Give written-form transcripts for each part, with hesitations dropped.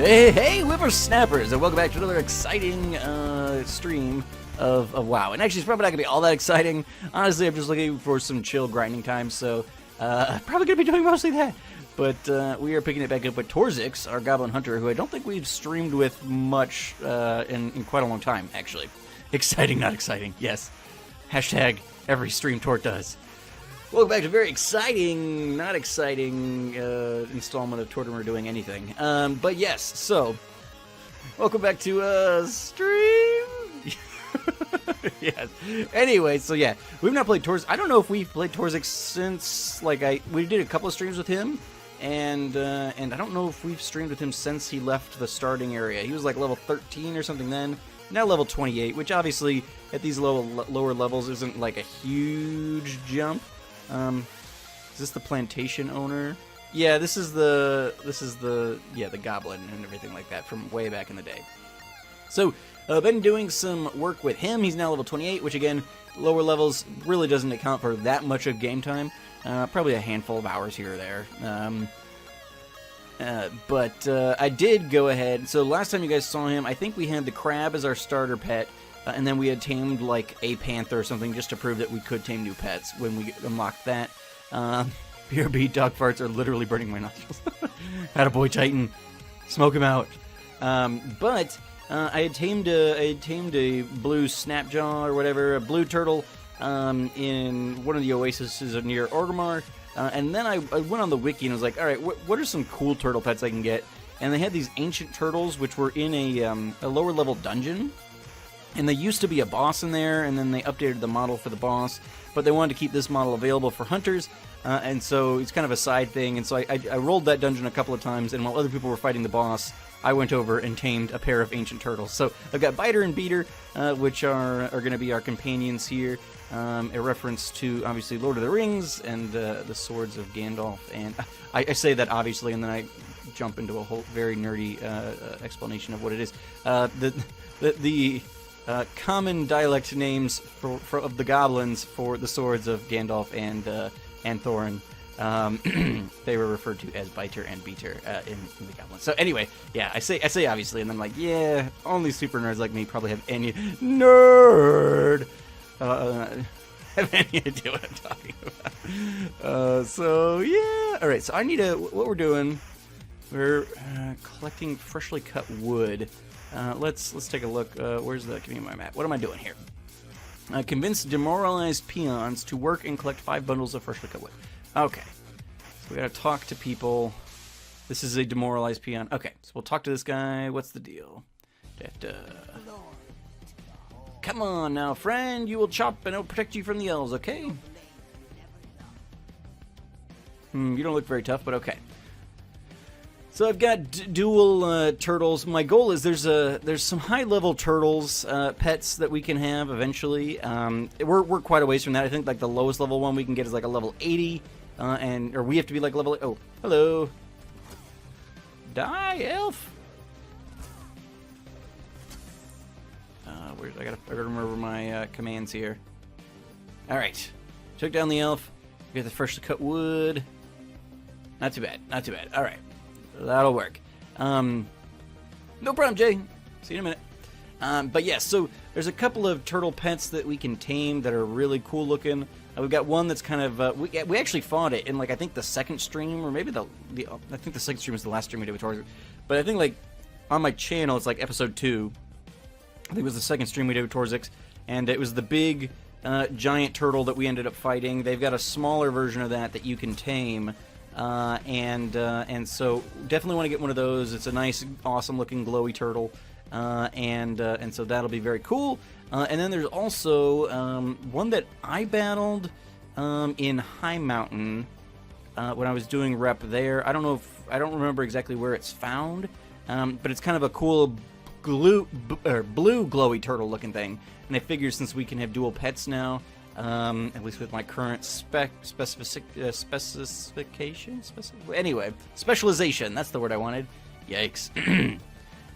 Hey, whippersnappers, and welcome back to another exciting stream of WoW. And actually, it's probably not going to be all that exciting. Honestly, I'm just looking for some chill grinding time, so probably going to be doing mostly that. But we are picking it back up with Tortoise, our Goblin Hunter, who I don't think we've streamed with much in quite a long time, actually. Exciting, not exciting, yes. Hashtag every stream Tort does. Welcome back to a very exciting, not exciting installment of Tortoise doing anything. But yes, so, welcome back to stream. Yes. Anyway, so yeah, we've not played Tortoise. I don't know if we've played Tortoise since, like, we did a couple of streams with him, and I don't know if we've streamed with him since he left the starting area. He was like level 13 or something then. Now level 28, which obviously at these lower levels isn't like a huge jump. Is this the plantation owner? Yeah, this is the Goblin and everything like that from way back in the day. So, been doing some work with him. He's now level 28, which again, lower levels really doesn't account for that much of game time. Probably a handful of hours here or there. But I did go ahead. So last time you guys saw him, I think we had the crab as our starter pet. And then we had tamed, like, a panther or something just to prove that we could tame new pets when we unlocked that. BRB dog farts are literally burning my nostrils. Attaboy Titan. Smoke him out. But I had tamed a blue snapjaw or whatever, a blue turtle, in one of the oases near Orgrimmar. And then I went on the wiki and was like, alright, what are some cool turtle pets I can get? And they had these ancient turtles, which were in a lower level dungeon. And there used to be a boss in there, and then they updated the model for the boss, but they wanted to keep this model available for hunters, and so it's kind of a side thing, and so I rolled that dungeon a couple of times, and while other people were fighting the boss, I went over and tamed a pair of ancient turtles. So I've got Biter and Beater, which are going to be our companions here, a reference to, obviously, Lord of the Rings and the swords of Gandalf, and I say that, obviously, and then I jump into a whole very nerdy explanation of what it is. The common dialect names of the goblins for the swords of Gandalf and Thorin. They were referred to as Biter and Beater in the goblins. So anyway, yeah, I say obviously, and then I'm like, yeah, only super nerds like me probably have any have any idea what I'm talking about. So yeah, all right. So I need what we're doing. We're collecting freshly cut wood. Let's take a look. Where's the? Give me my map. What am I doing here? Convince demoralized peons to work and collect 5 bundles of freshly cut wood. Okay, so we gotta talk to people. This is a demoralized peon. Okay, so we'll talk to this guy. What's the deal? Come on now, friend. You will chop and it'll protect you from the elves. Okay. You don't look very tough, but okay. So I've got dual turtles. My goal is there's some high-level turtles pets that we can have eventually. We're quite a ways from that. I think like the lowest level one we can get is like a level 80, or we have to be like level. Oh, hello. Die, elf. I gotta remember my commands here. All right, took down the elf. Get the freshly cut wood. Not too bad. Not too bad. All right. That'll work. No problem, Jay. See you in a minute. But yes, yeah, so there's a couple of turtle pets that we can tame that are really cool looking. We've got one that's kind of we actually fought it in like I think the second stream, or maybe I think the second stream was the last stream we did with Tortoise. But I think like on my channel it's like episode 2. I think it was the second stream we did with Tortoise, and it was the big giant turtle that we ended up fighting. They've got a smaller version of that you can tame. And so definitely want to get one of those. It's a nice, awesome looking glowy turtle, and so that'll be very cool. And then there's also one that I battled in High Mountain when I was doing rep there. I don't remember exactly where it's found, but it's kind of a cool blue glowy turtle looking thing. And I figure since we can have dual pets now. At least with my current anyway, specialization, that's the word I wanted. Yikes.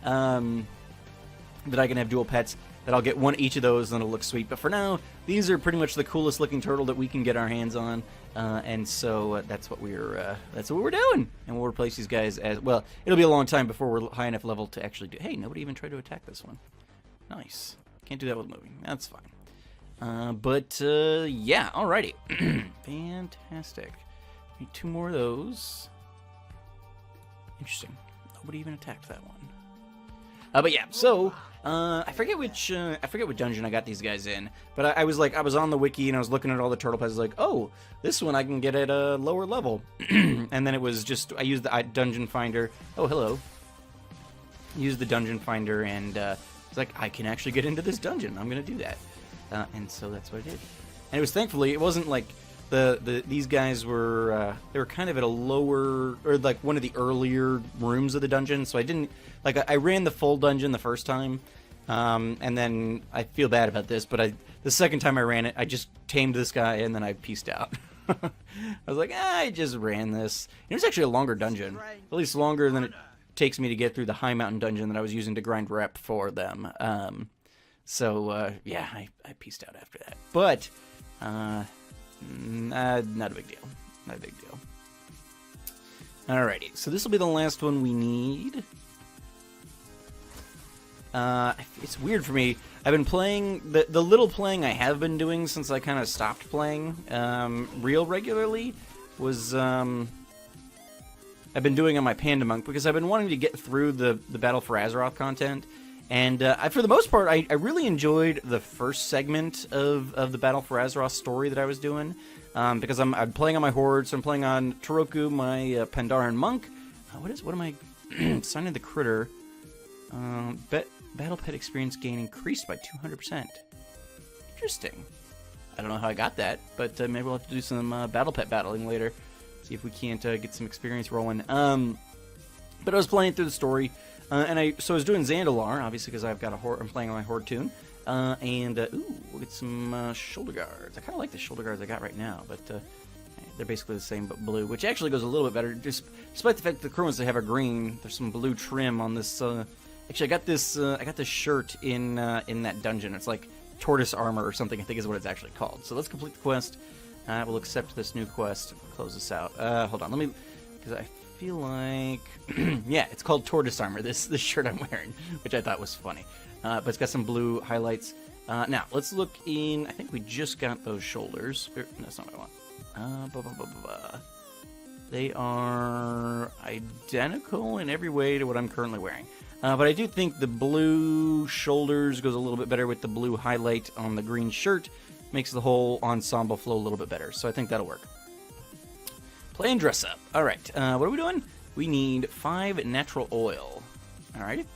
That I can have dual pets. that I'll get one each of those, and it'll look sweet. But for now, these are pretty much the coolest looking turtle that we can get our hands on, and so that's what we're doing. And we'll replace these guys as well. It'll be a long time before we're high enough level to actually do. Hey, nobody even tried to attack this one. Nice. Can't do that with moving. That's fine. Yeah, alrighty. Fantastic. Need 2 more of those. Interesting. Nobody even attacked that one. But yeah, so I forget what dungeon I got these guys in, but I was on the wiki and I was looking at all the turtle pets. I was like, oh, this one I can get at a lower level, and then it was just I used the dungeon finder. Oh, hello. Used the dungeon finder, and it's like I can actually get into this dungeon. I'm gonna do that, and so that's what I did. And it was thankfully it wasn't like these guys were they were kind of at a lower, or like one of the earlier rooms of the dungeon, so I didn't I ran the full dungeon the first time, and then I feel bad about this, but the second time I ran it, I just tamed this guy and then I peaced out. I was like, I just ran this. It was actually a longer dungeon, at least longer than it takes me to get through the high mountain dungeon that I was using to grind rep for them. Yeah, I peaced out after that, but not a big deal. Not a big deal. Alrighty, so this will be the last one we need. It's weird for me. I've been playing the little playing I have been doing since I kind of stopped playing real regularly was I've been doing on my Panda Monk because I've been wanting to get through the Battle for Azeroth content. And for the most part, I really enjoyed the first segment of the Battle for Azeroth story that I was doing, because I'm playing on my Horde, so I'm playing on Toroku, my Pandaren Monk. What am I signing the critter? Battle pet experience gain increased by 200%. Interesting. I don't know how I got that, but maybe we'll have to do some battle pet battling later. See if we can't get some experience rolling. But I was playing through the story. So I was doing Zandalar, obviously, because I've got a Horde. I'm playing on my Horde tune, ooh, we'll get some shoulder guards. I kind of like the shoulder guards I got right now, but they're basically the same but blue, which actually goes a little bit better. Despite the fact that the current ones they have a green, there's some blue trim on this. Actually, I got this shirt in that dungeon. It's like Tortoise armor or something, I think is what it's actually called. So let's complete the quest. We'll accept this new quest. Close this out. Hold on, because I feel like yeah, it's called Tortoise armor, this shirt I'm wearing, which I thought was funny, but it's got some blue highlights. Now let's look in. I think we just got those shoulders. That's not what I want. They are identical in every way to what I'm currently wearing, but I do think the blue shoulders goes a little bit better with the blue highlight on the green shirt. Makes the whole ensemble flow a little bit better, so I think that'll work. Play and dress up. Alright, what are we doing? We need 5 natural oil. Alright.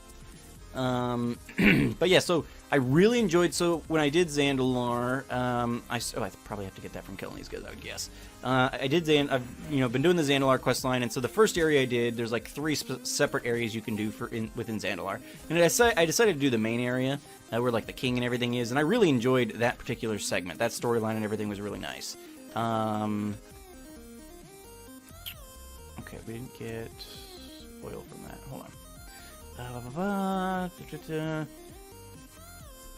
But yeah, so I really enjoyed, so when I did Zandalar, I probably have to get that from killing these guys, I would guess. I've been doing the Zandalar quest line, and so the first area I did, there's like 3 separate areas you can do within Zandalar. And I decided to do the main area, where like the king and everything is, and I really enjoyed that particular segment. That storyline and everything was really nice. Okay, we didn't get oil from that. Hold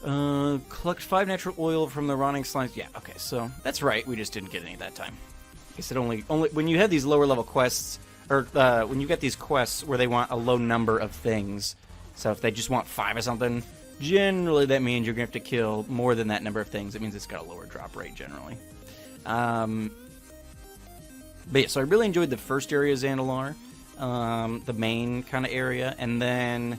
on. Collect 5 natural oil from the rotting slimes. Yeah, okay, so that's right. We just didn't get any that time. I said only when you have these lower level quests, or when you get these quests where they want a low number of things. So if they just want 5 or something, generally that means you're gonna have to kill more than that number of things. It means it's got a lower drop rate generally. But yeah, so I really enjoyed the first area of Zandalar, the main kind of area, and then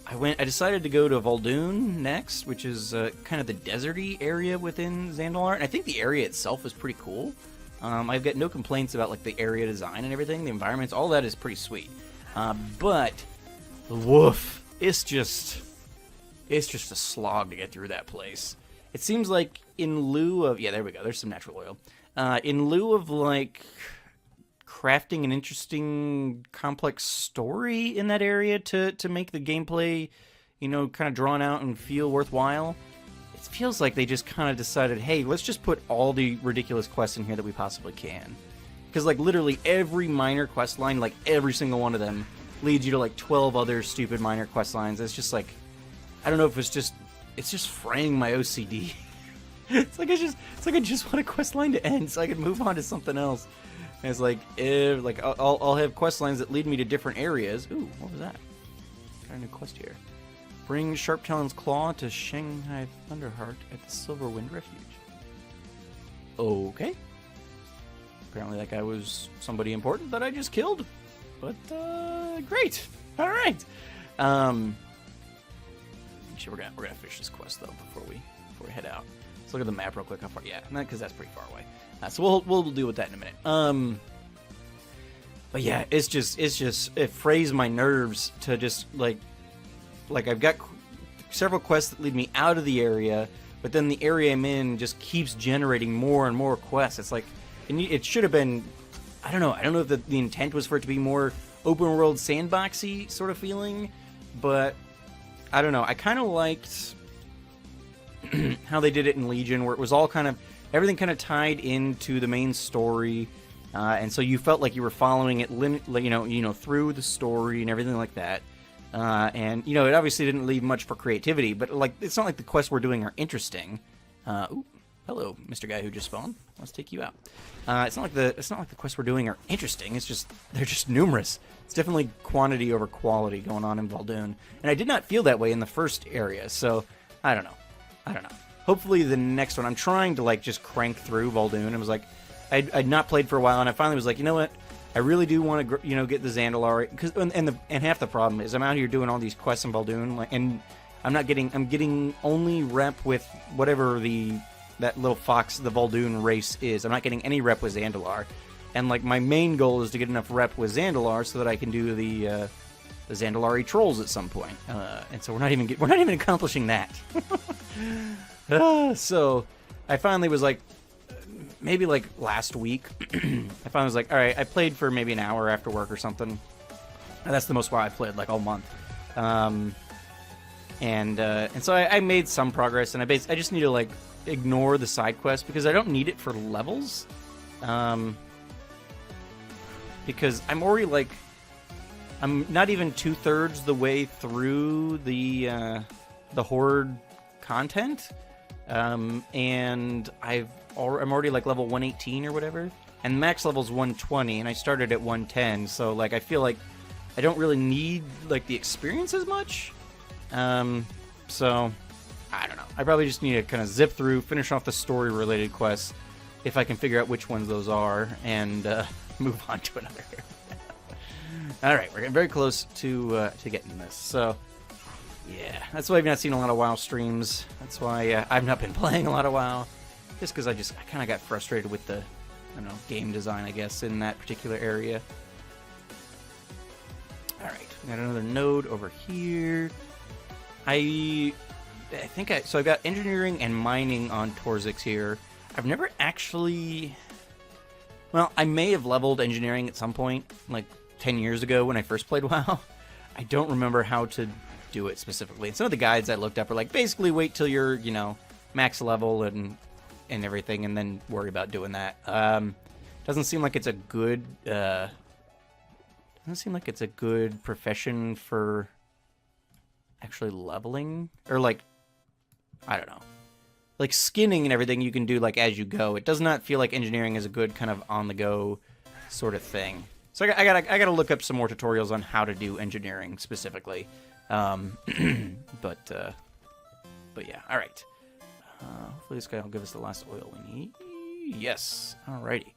I decided to go to Vol'dun next, which is kind of the deserty area within Zandalar, and I think the area itself is pretty cool. I've got no complaints about like the area design and everything, the environments, all that is pretty sweet. But woof, it's just a slog to get through that place. It seems like in lieu of, yeah, there we go, there's some natural oil. In lieu of like crafting an interesting complex story in that area to make the gameplay, kind of drawn out and feel worthwhile, it feels like they just kind of decided, hey, let's just put all the ridiculous quests in here that we possibly can. Because like literally every minor quest line, like every single one of them leads you to like 12 other stupid minor quest lines. It's just like, I don't know if it's just it's just fraying my OCD. It's like I just want a quest line to end so I can move on to something else. And it's like, if, like I'll have quest lines that lead me to different areas. Ooh, what was that? Got a new quest here. Bring Sharp Talon's Claw to Shanghai Thunderheart at the Silverwind Refuge. Okay. Apparently that guy was somebody important that I just killed. But, great. Alright. Actually, we're gonna finish this quest, though, before we head out. Let's look at the map real quick. How far? Yeah, because that's pretty far away. So we'll deal with that in a minute. But yeah, it frays my nerves to just, like I've got several quests that lead me out of the area, but then the area I'm in just keeps generating more and more quests. It's like, it should have been, I don't know if the intent was for it to be more open world sandboxy sort of feeling, but I don't know. I kind of liked how they did it in Legion, where it was all kind of, everything kind of tied into the main story, and so you felt like you were following it, through the story and everything like that. And it obviously didn't leave much for creativity, but like it's not like the quests we're doing are interesting. Ooh, hello, Mr. Guy who just spawned. Let's take you out. It's not like the quests we're doing are interesting. It's just they're just numerous. It's definitely quantity over quality going on in Vol'dun, and I did not feel that way in the first area. So I don't know. Hopefully the next one, I'm trying to like just crank through Vol'dun. And was like, I'd not played for a while, and I finally was like, you know what? I really do want to, get the Zandalari, because and half the problem is I'm out here doing all these quests in Vol'dun, and I'm getting only rep with whatever that little fox, the Vol'dun race is. I'm not getting any rep with Zandalar, and like my main goal is to get enough rep with Zandalar so that I can do the Zandalari trolls at some point, and so we're not even accomplishing that. So I finally was like, maybe like last week, I finally was like, all right, I played for maybe an hour after work or something. And that's the most while I played, like all month. And so I made some progress, and I just need to like ignore the side quest because I don't need it for levels. Because I'm already like, I'm not even 2/3 the way through the Horde content, and I'm already like level 118 or whatever, and max level's 120, and I started at 110, so like I feel like I don't really need like the experience as much. So I don't know. I probably just need to kind of zip through, finish off the story related quests if I can figure out which ones those are, and move on to another area. All right, we're getting very close to getting this. So yeah, that's why I've not seen a lot of WoW streams. That's why I've not been playing a lot of WoW. Just because I kind of got frustrated with the, game design, I guess, in that particular area. All right, we got another node over here. I think so I've got engineering and mining on Tortoise here. I've never actually, well, I may have leveled engineering at some point, like 10 years ago when I first played WoW. I don't remember how to do it specifically. And some of the guides I looked up are like, basically wait till you're, max level and everything, and then worry about doing that. Doesn't seem like it's a good profession for actually leveling, or like, I don't know, like skinning and everything you can do like as you go. It does not feel like engineering is a good kind of on the go sort of thing. So I gotta look up some more tutorials on how to do engineering specifically. But yeah, all right. Hopefully this guy will give us the last oil we need. Yes. Alrighty.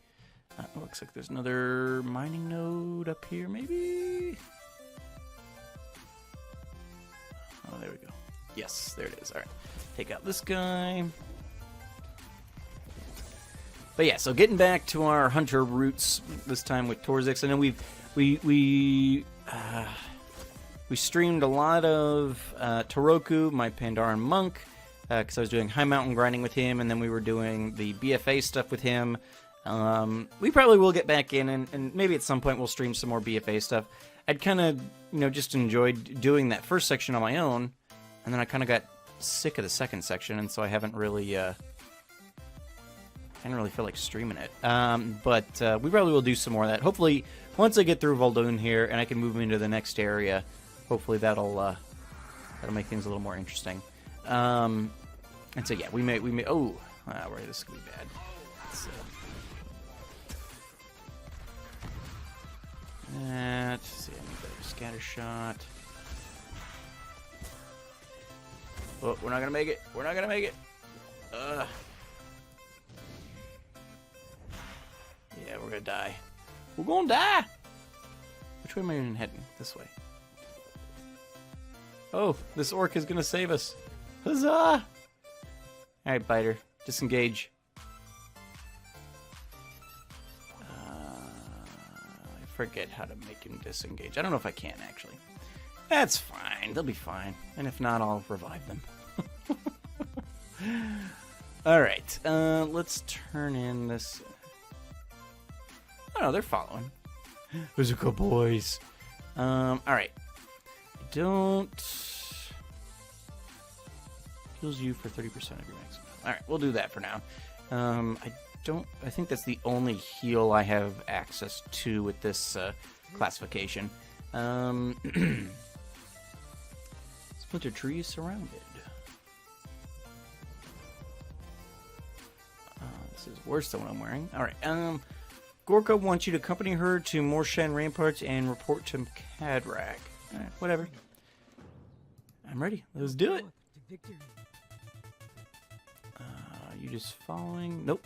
Looks like there's another mining node up here, maybe? Oh, there we go. Yes, there it is. Alright. Take out this guy. But yeah, so getting back to our hunter roots this time with Tortoise. I know we streamed a lot of Toroku, my Pandaren monk, because I was doing high mountain grinding with him, and then we were doing the BFA stuff with him. We probably will get back in, and maybe at some point we'll stream some more BFA stuff. I'd kind of, just enjoyed doing that first section on my own, and then I kind of got sick of the second section, and so I haven't really, I didn't really feel like streaming it. But we probably will do some more of that. Hopefully, once I get through Vol'dun here, and I can move into the next area, hopefully that'll make things a little more interesting. And so yeah, we may. Oh, right, this could be bad. Let's see, I need better scatter shot. Oh, we're not gonna make it. We're not gonna make it. Yeah, we're gonna die. We're gonna die. Which way am I even heading? This way. Oh, this orc is gonna save us. Huzzah! Alright, biter. Disengage. I forget how to make him disengage. I don't know if I can, actually. That's fine. They'll be fine. And if not, I'll revive them. Alright, let's turn in this... Oh, no, they're following. Those are good boys. Alright. Don't... Heals you for 30% of your maximum. Alright, we'll do that for now. I think that's the only heal I have access to with this classification. Splinter tree is surrounded. This is worse than what I'm wearing. Alright, Gorka wants you to accompany her to Morshan Ramparts and report to Cadrak. Alright, whatever. I'm ready. Let's do it. You just following? Nope.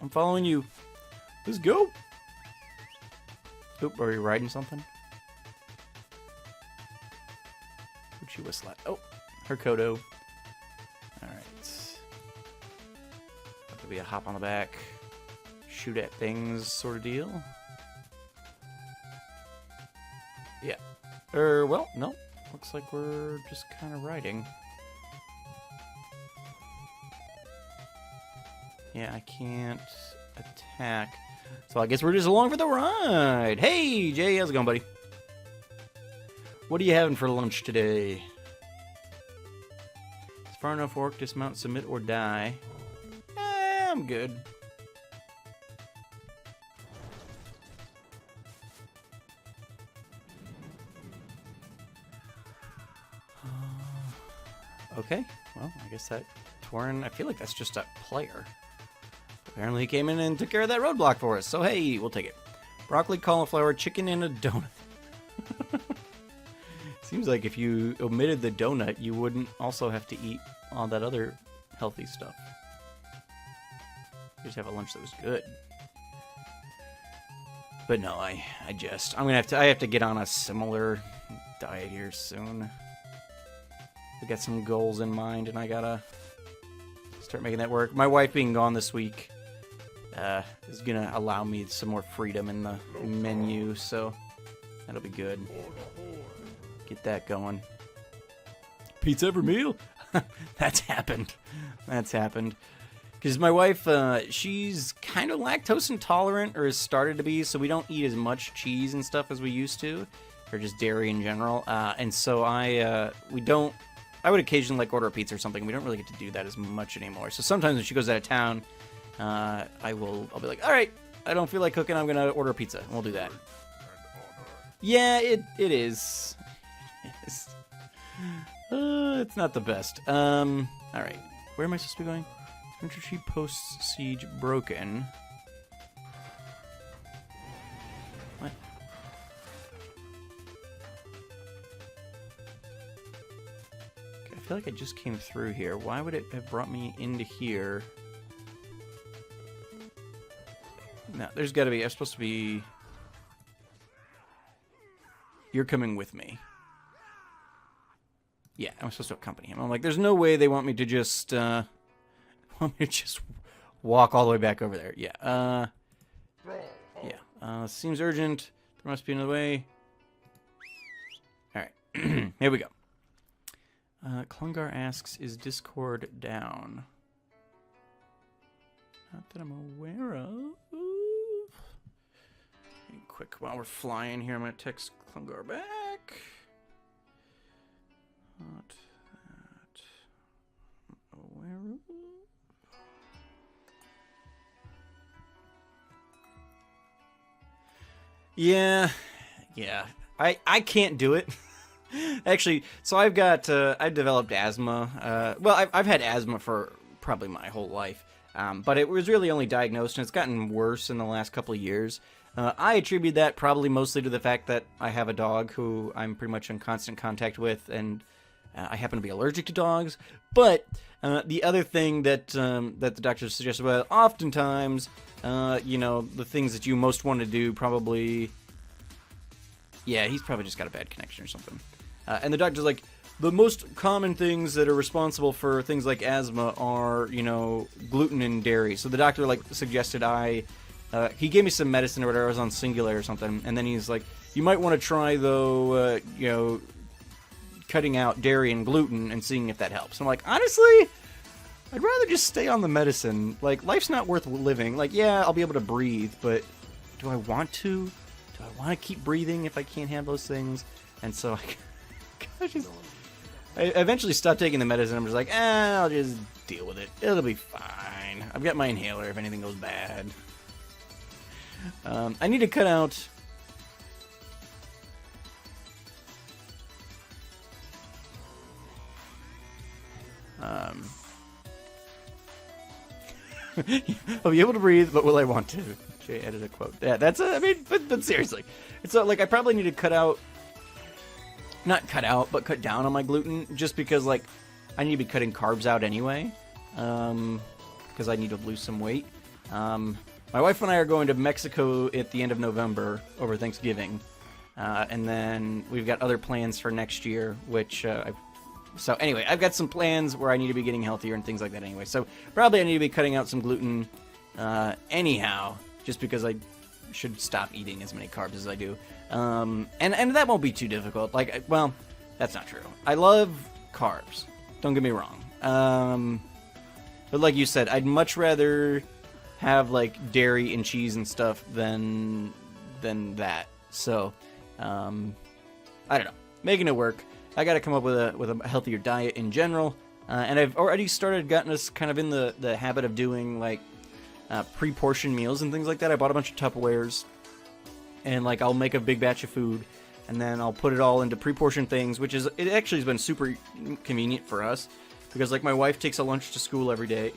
I'm following you. Let's go. Oop, are you riding something? What'd she whistle at? Oh, her Kodo. Alright. That'll be a hop on the back. Shoot at things sort of deal. Yeah. Well, no. Looks like we're just kind of riding. Yeah, I can't attack. So I guess we're just along for the ride. Hey, Jay, how's it going, buddy? What are you having for lunch today? It's far enough orc, dismount, submit, or die. I'm good. Okay, well, I guess that Torin, I feel like that's just a player. Apparently he came in and took care of that roadblock for us, so hey, we'll take it. Broccoli, cauliflower, chicken, and a donut. Seems like if you omitted the donut, you wouldn't also have to eat all that other healthy stuff. You just have a lunch that was good. But no, I have to get on a similar diet here soon. I got some goals in mind, and I gotta start making that work. My wife being gone this week is gonna allow me some more freedom in the menu, so that'll be good. Get that going. Pizza every meal? That's happened. That's happened. Because my wife, she's kind of lactose intolerant, or has started to be, so we don't eat as much cheese and stuff as we used to, or just dairy in general. And so I would occasionally like order a pizza or something. We don't really get to do that as much anymore. So sometimes when she goes out of town, I'll be like, all right, I don't feel like cooking. I'm gonna order a pizza, and we'll do that. Yeah, it is. It's not the best. All right, where am I supposed to be going? Infantry post siege broken. What? I feel like I just came through here. Why would it have brought me into here? No, there's got to be... I'm supposed to be... You're coming with me. Yeah, I'm supposed to accompany him. I'm like, there's no way they want me to just... walk all the way back over there. Yeah, seems urgent. There must be another way. Alright, here we go. Klungar asks, is Discord down? Not that I'm aware of. Hey, quick, while we're flying here, I'm going to text Klungar back. Not that I'm aware of. Yeah. I can't do it. Actually, so I've developed asthma. Well, I've had asthma for probably my whole life. But it was really only diagnosed, and it's gotten worse in the last couple of years. I attribute that probably mostly to the fact that I have a dog who I'm pretty much in constant contact with, and I happen to be allergic to dogs. But the other thing that the doctor suggested, well, oftentimes, the things that you most want to do probably... Yeah, he's probably just got a bad connection or something. And the doctor's like, the most common things that are responsible for things like asthma are, gluten and dairy. So the doctor, suggested he gave me some medicine or whatever. I was on Singular or something. And then he's like, you might want to try, though, cutting out dairy and gluten and seeing if that helps. I'm like, honestly, I'd rather just stay on the medicine. Life's not worth living. Yeah, I'll be able to breathe, but do I want to? Do I want to keep breathing if I can't have those things? And so I eventually stopped taking the medicine. I'm just like, I'll just deal with it. It'll be fine. I've got my inhaler if anything goes bad. I need to cut out... I'll be able to breathe, but will I want to? Jay added a quote. Yeah, that's but seriously. It's I probably need to cut out... Not cut out, but cut down on my gluten, just because, I need to be cutting carbs out anyway, because I need to lose some weight. My wife and I are going to Mexico at the end of November over Thanksgiving, and then we've got other plans for next year, which, so anyway, I've got some plans where I need to be getting healthier and things like that anyway, so probably I need to be cutting out some gluten, anyhow, just because I should stop eating as many carbs as I do. And that won't be too difficult. Well, that's not true. I love carbs. Don't get me wrong. But like you said, I'd much rather have dairy and cheese and stuff than that. So, I don't know. Making it work. I got to come up with a healthier diet in general. And I've already gotten us kind of in the habit of doing pre-portioned meals and things like that. I bought a bunch of Tupperwares. And I'll make a big batch of food, and then I'll put it all into pre-portioned things, it actually has been super convenient for us, because my wife takes a lunch to school every day.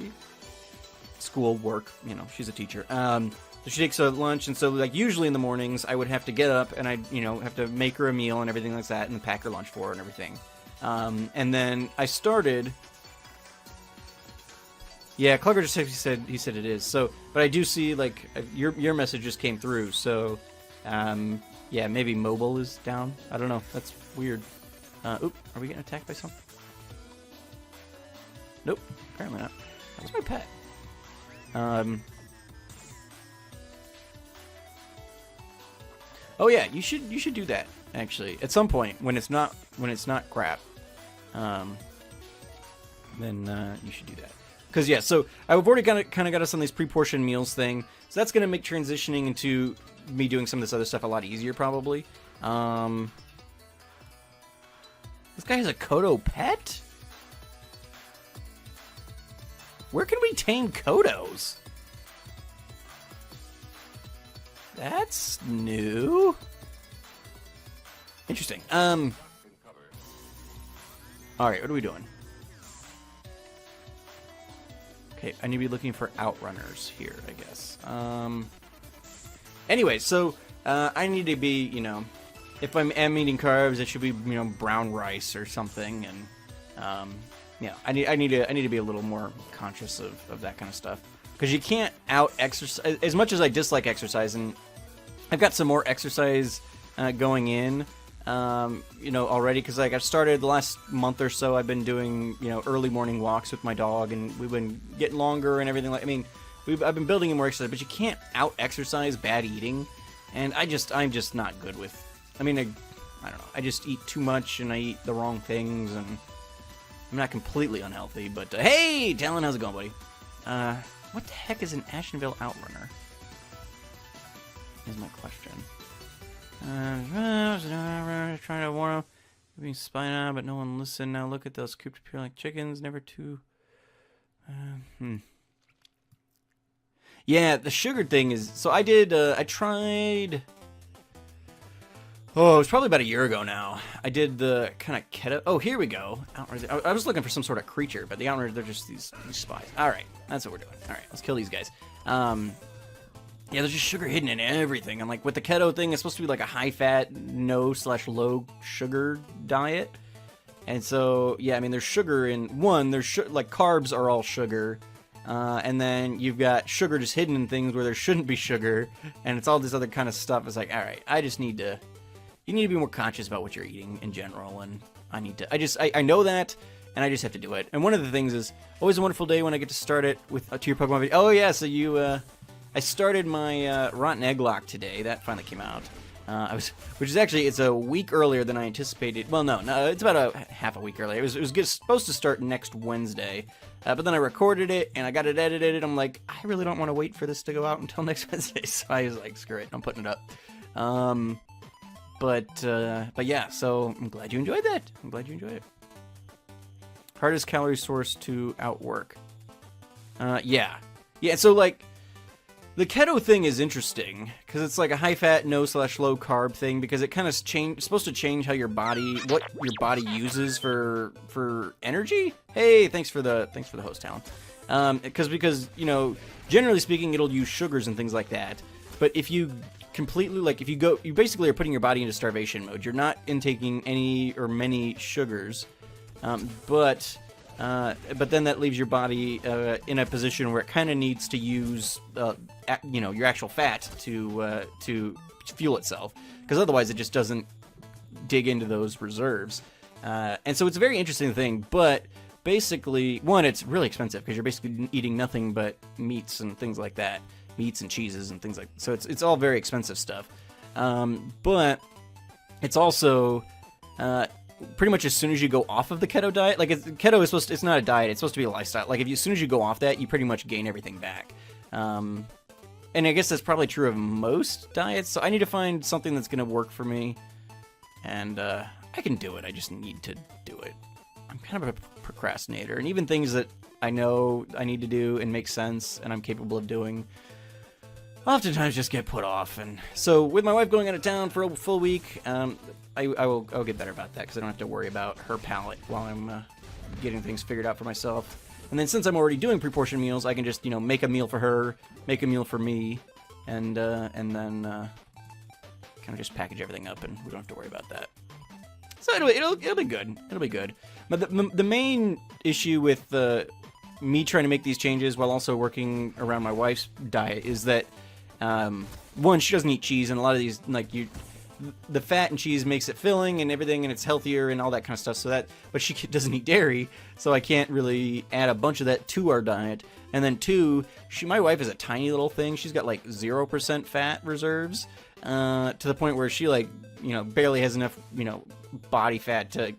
School, work, she's a teacher. So she takes a lunch, and so usually in the mornings I would have to get up and I'd have to make her a meal and everything like that, and pack her lunch for her and everything. And then I started. Yeah, Clugger just said he said it is. So, but I do see your message just came through. So. Yeah, maybe mobile is down. I don't know. That's weird. Oop, are we getting attacked by something? Nope, apparently not. That was my pet. Oh yeah, you should do that actually at some point when it's not crap. Then you should do that. Because yeah, so I've already kind of got us on these pre-portioned meals thing, so that's gonna make transitioning into me doing some of this other stuff a lot easier, probably. This guy has a Kodo pet? Where can we tame Kodos? That's new. Interesting. Alright, what are we doing? Okay, I need to be looking for outrunners here, I guess. Anyway, so I need to be, if I am eating carbs, it should be, brown rice or something, and yeah, I need to be a little more conscious of that kind of stuff, because you can't out exercise as much as I dislike exercise, and I've got some more exercise going in, already, because I've started the last month or so. I've been doing early morning walks with my dog, and we've been getting longer and everything. I've been building in more exercise, but you can't out-exercise bad eating, and I'm just not good with... I don't know. I just eat too much, and I eat the wrong things, and I'm not completely unhealthy, but... hey, Talon, how's it going, buddy? What the heck is an Ashenvale Outrunner? Is my question. Trying to warn him. Being spied on, but no one listened. Now look at those cooped appear like chickens, never too... Yeah, the sugar thing is... So I did... I tried... Oh, it's probably about a year ago now. I did the kind of keto. Oh, here we go. I was looking for some sort of creature, but the Outriders, they're just these spies. All right, that's what we're doing. All right, let's kill these guys. Yeah, there's just sugar hidden in everything. I'm like, with the keto thing, it's supposed to be like a high-fat, no/low sugar diet. And so, yeah, I mean, there's sugar in one. There's like carbs are all sugar. And then you've got sugar just hidden in things where there shouldn't be sugar. And it's all this other kind of stuff. It's like, all right, you need to be more conscious about what you're eating in general. And I know that, and I just have to do it. And one of the things is always a wonderful day when I get to start it with to your Pokemon video. Oh, yeah, so I started my Rotten Egglock today. That finally came out. Which is actually, it's a week earlier than I anticipated. Well, no, it's about a half a week earlier. It was supposed to start next Wednesday, but then I recorded it and I got it edited. I'm like, I really don't want to wait for this to go out until next Wednesday, so I was like, screw it, I'm putting it up. But yeah, so I'm glad you enjoyed that. I'm glad you enjoyed it. Hardest calorie source to outwork. Yeah. So like, the keto thing is interesting because it's like a high-fat, no/low carb thing because it kind of supposed to change how what your body uses for energy. Hey, thanks for the host, Talon. Because you know, generally speaking, it'll use sugars and things like that. But if you completely you basically are putting your body into starvation mode. You're not intaking any or many sugars, but then that leaves your body in a position where it kind of needs to use, your actual fat to fuel itself, because otherwise it just doesn't dig into those reserves. And so it's a very interesting thing, but basically, one, it's really expensive because you're basically eating nothing but meats and things like that, meats and cheeses and things like that. So it's all very expensive stuff. But it's also pretty much as soon as you go off of the keto diet, like keto is it's not a diet, it's supposed to be a lifestyle. Like as soon as you go off that, you pretty much gain everything back. And I guess that's probably true of most diets. So I need to find something that's going to work for me, and I can do it. I just need to do it. I'm kind of a procrastinator, and even things that I know I need to do and make sense and I'm capable of doing, oftentimes just get put off. And so with my wife going out of town for a full week, I'll get better about that because I don't have to worry about her palate while I'm getting things figured out for myself. And then since I'm already doing pre-portioned meals, I can just make a meal for her, make a meal for me, and then kind of just package everything up, and we don't have to worry about that. So it'll be good. It'll be good. But the main issue with me trying to make these changes while also working around my wife's diet is that one, she doesn't eat cheese, and a lot of these the fat and cheese makes it filling and everything, and it's healthier and all that kind of stuff. But she doesn't eat dairy, so I can't really add a bunch of that to our diet. And then two, my wife is a tiny little thing. She's got like 0% fat reserves, to the point where she barely has enough body fat to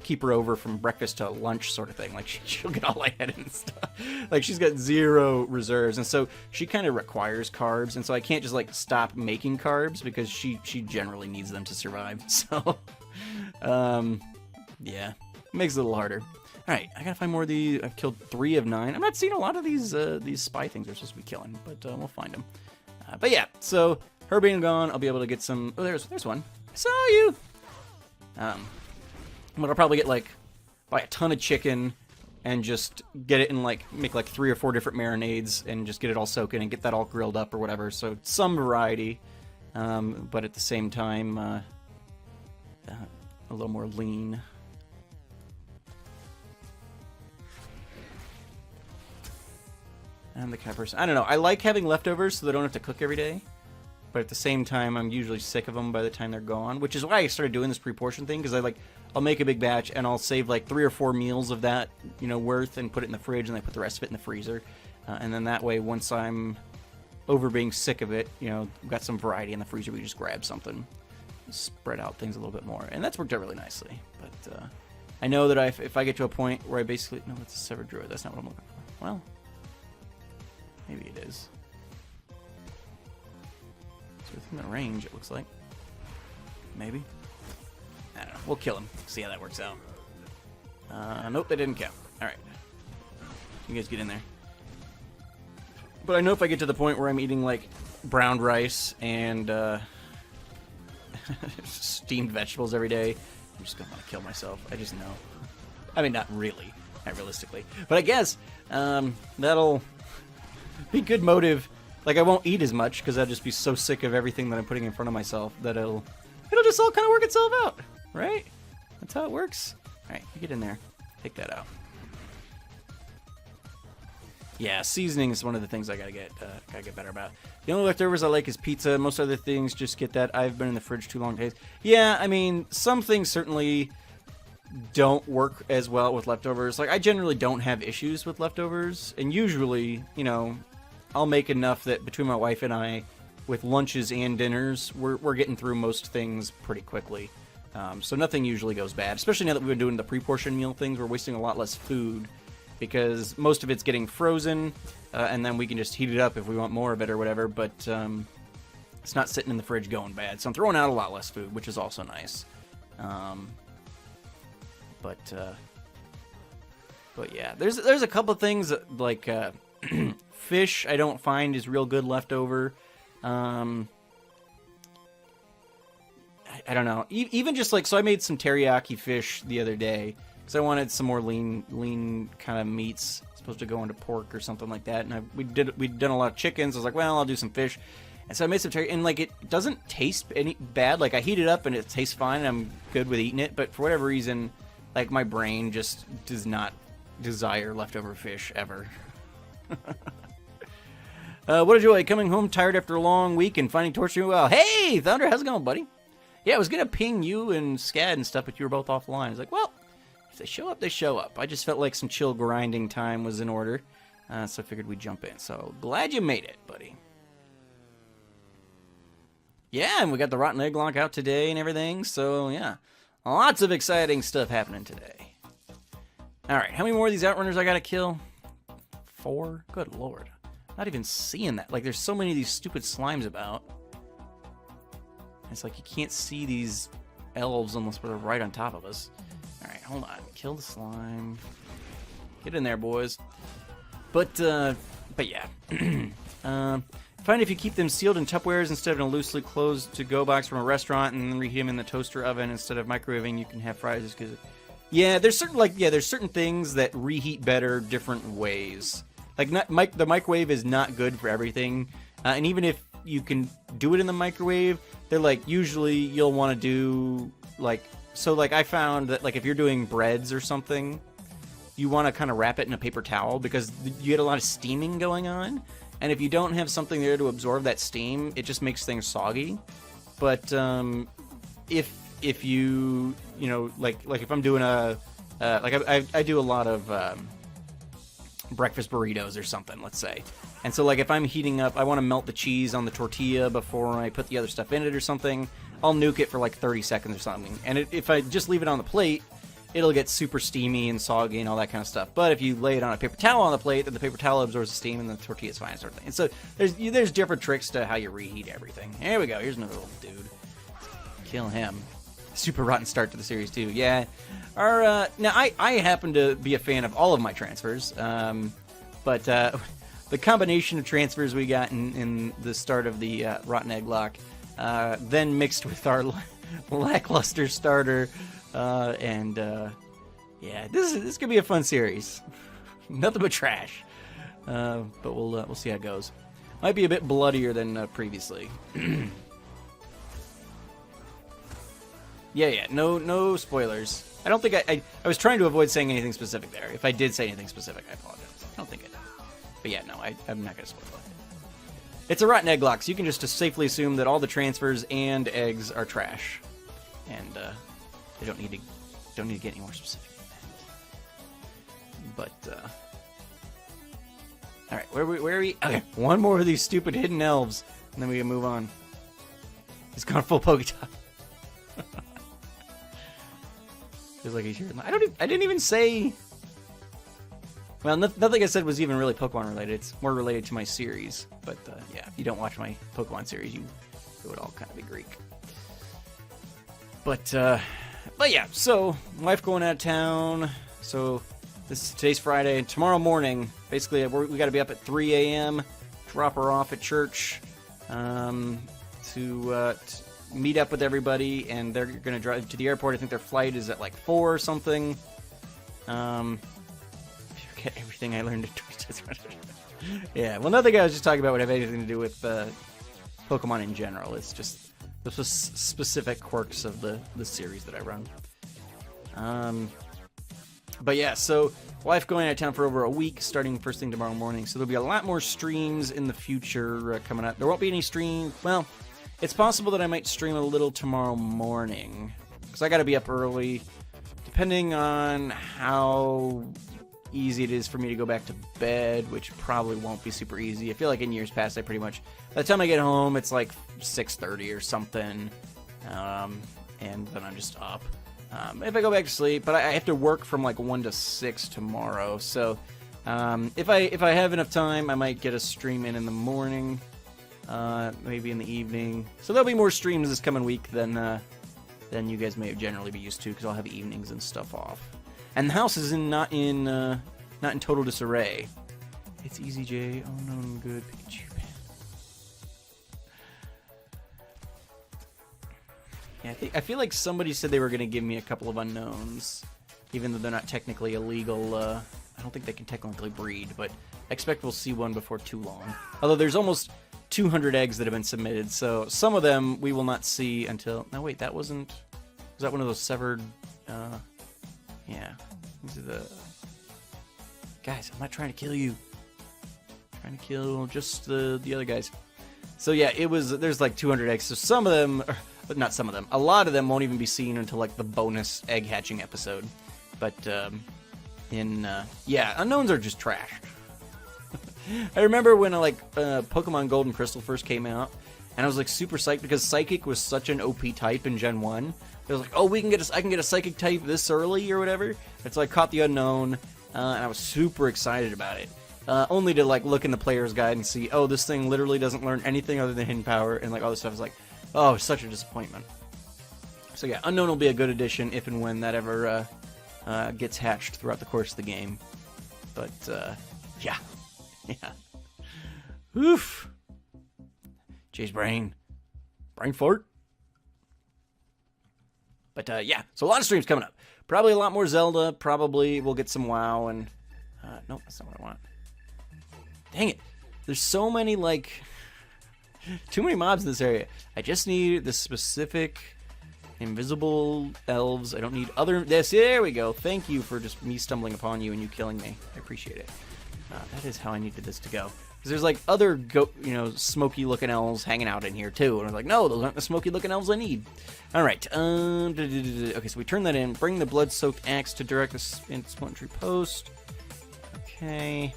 keep her over from breakfast to lunch sort of thing. Like she'll get all lightheaded and stuff. Like she's got 0 reserves, and so she kind of requires carbs, and so I can't just stop making carbs because she generally needs them to survive. So yeah, it makes it a little harder. All right, I gotta find more of these. I've killed 3 of 9. I'm not seeing a lot of these spy things we're supposed to be killing, but we'll find them. But yeah, so her being gone, I'll be able to get some. Oh, there's one. I saw you. But I'll probably get buy a ton of chicken and just get it in make 3 or 4 different marinades and just get it all soaking and get that all grilled up or whatever. So some variety, but at the same time, a little more lean. And the cat person. I don't know. I like having leftovers so they don't have to cook every day. But at the same time, I'm usually sick of them by the time they're gone, which is why I started doing this pre-portion thing, because I'll make a big batch and I'll save 3 or 4 meals of that, worth, and put it in the fridge, and I put the rest of it in the freezer. And then that way, once I'm over being sick of it, we've got some variety in the freezer, we just grab something, spread out things a little bit more. And that's worked out really nicely. But I know that if I get to a point where I basically... No, that's a Severed Druid. That's not what I'm looking for. Well, maybe it is. Within the range, it looks like. Maybe. I don't know. We'll kill him. See how that works out. Nope, that didn't count. Alright. You guys get in there. But I know if I get to the point where I'm eating, brown rice and steamed vegetables every day, I'm just gonna want to kill myself. I just know. I mean, not really, not realistically, but I guess that'll be good motive. Like, I won't eat as much because I'll just be so sick of everything that I'm putting in front of myself that it'll just all kind of work itself out, right? That's how it works. All right, you get in there, take that out. Yeah, seasoning is one of the things I gotta get better about. The only leftovers I like is pizza. Most other things just get that. I've been in the fridge too long to taste. Yeah, I mean, some things certainly don't work as well with leftovers. Like, I generally don't have issues with leftovers, and usually, you know, I'll make enough that between my wife and I, with lunches and dinners, we're getting through most things pretty quickly. So nothing usually goes bad, especially now that we've been doing the pre-portion meal things. We're wasting a lot less food because most of it's getting frozen, and then we can just heat it up if we want more of it or whatever, but it's not sitting in the fridge going bad. So I'm throwing out a lot less food, which is also nice. But yeah, there's a couple of things that, like fish I don't find is real good leftover. I don't know. Even just like, so I made some teriyaki fish the other day because I wanted some more lean kind of meats. It's supposed to go into pork or something like that. And we'd done a lot of chickens. I was like, well, I'll do some fish. And so I made some teriyaki, and like, it doesn't taste any bad. Like, I heat it up and it tastes fine and I'm good with eating it. But for whatever reason, like, my brain just does not desire leftover fish ever. What a joy, coming home tired after a long week and finding Torch doing well. Hey, Thunder, how's it going, buddy? Yeah, I was going to ping you and Scad and stuff, but you were both offline. I was like, well, if they show up, they show up. I just felt like some chill grinding time was in order, so I figured we'd jump in. So, glad you made it, buddy. Yeah, and we got the Rotten Egg Lock out today and everything, so yeah. Lots of exciting stuff happening today. Alright, how many more of these Outrunners I gotta kill? 4? Good lord. Not even seeing that. Like, there's so many of these stupid slimes about. It's like you can't see these elves unless they're right on top of us. Alright, hold on. Kill the slime. Get in there, boys. But yeah. Find if you keep them sealed in Tupperwares instead of in a loosely closed to-go box from a restaurant and then reheat them in the toaster oven instead of microwaving, you can have fries. Yeah, there's certain things that reheat better different ways. Like, the microwave is not good for everything. And even if you can do it in the microwave, they're like, usually you'll want to do, like, so like I found that, like, if you're doing breads or something, you want to kind of wrap it in a paper towel because you get a lot of steaming going on. And if you don't have something there to absorb that steam, it just makes things soggy. But if you know, like if I'm doing I do a lot of breakfast burritos or something, let's say. And so, like, if I'm heating up, I want to melt the cheese on the tortilla before I put the other stuff in it or something, I'll nuke it for like 30 seconds or something. And if I just leave it on the plate, it'll get super steamy and soggy and all that kind of stuff. But if you lay it on a paper towel on the plate, then the paper towel absorbs the steam and the tortilla's fine, sort of thing. And so there's different tricks to how you reheat everything. Here we go. Here's another little dude. Kill him. Super rotten start to the series too. Yeah. Now I happen to be a fan of all of my transfers, but the combination of transfers we got in the start of the Rotten Egg Lock, then mixed with our lackluster starter, yeah, this is gonna be a fun series. Nothing but trash, but we'll see how it goes. Might be a bit bloodier than previously. Yeah, no spoilers. I don't think I was trying to avoid saying anything specific there. If I did say anything specific, I apologize. I don't think I did. But yeah, no, I'm not going to spoil it. It's a Rotten Egg Lock, so you can just safely assume that all the transfers and eggs are trash. And they don't need to get any more specific than that. But, alright, where are we? Okay, one more of these stupid hidden elves, and then we can move on. He's gone full Poketop. Feels like he's here. I didn't even say. Well, nothing I said was even really Pokemon related. It's more related to my series. But yeah, if you don't watch my Pokemon series, it would all kind of be Greek. But yeah. So wife going out of town. So today's Friday. And tomorrow morning, basically, we got to be up at 3 a.m. Drop her off at church. To meet up with everybody, and they're going to drive to the airport. I think their flight is at like 4 or something. I forget everything I learned at Tortoise. Yeah, well, nothing I was just talking about would have anything to do with Pokemon in general. It's just the specific quirks of the series that I run. But yeah, so wife going out of town for over a week, starting first thing tomorrow morning. So there'll be a lot more streams in the future coming up. There won't be any stream. Well, it's possible that I might stream a little tomorrow morning because I got to be up early. Depending on how easy it is for me to go back to bed, which probably won't be super easy. I feel like in years past, I pretty much, by the time I get home, it's like 6:30 or something, and then I'm just up. If I go back to sleep, but I have to work from like 1 to 6 tomorrow, so if I have enough time, I might get a stream in the morning, maybe in the evening. So there'll be more streams this coming week than you guys may generally be used to, because I'll have evenings and stuff off. And the house is not in total disarray. It's Easy J. Oh no, I'm good. Pikachu. Yeah, I feel like somebody said they were going to give me a couple of unknowns, even though they're not technically illegal. I don't think they can technically breed, but I expect we'll see one before too long. Although there's almost 200 eggs that have been submitted, so some of them we will not see until... No, wait, that wasn't... Was that one of those severed... Yeah. These are the... Guys, I'm not trying to kill you. I'm trying to kill just the other guys. So yeah, it was... There's like 200 eggs, so some of them... But not some of them. A lot of them won't even be seen until like the bonus egg hatching episode. But yeah, unknowns are just trash. I remember when Pokemon Gold and Crystal first came out, and I was like super psyched because Psychic was such an OP type in Gen 1. It was like, oh, I can get a Psychic type this early or whatever. And so I caught the unknown, and I was super excited about it. Only to like look in the player's guide and see, oh, this thing literally doesn't learn anything other than hidden power, and like all this stuff is like, oh, such a disappointment. So yeah, Unknown will be a good addition if and when that ever gets hatched throughout the course of the game. But, yeah. Yeah. Oof. Jay's brain. Brain fart. But, yeah, so a lot of streams coming up. Probably a lot more Zelda. Probably we'll get some WoW and... nope, that's not what I want. Dang it. There's so many, like... Too many mobs in this area. I just need the specific invisible elves. I don't need other... There we go. Thank you for just me stumbling upon you and you killing me. I appreciate it. That is how I needed this to go. Because there's like other, smoky-looking elves hanging out in here too. And I was like, no, those aren't the smoky-looking elves I need. All right. Okay, so we turn that in. Bring the blood-soaked axe to direct the infantry post. Okay.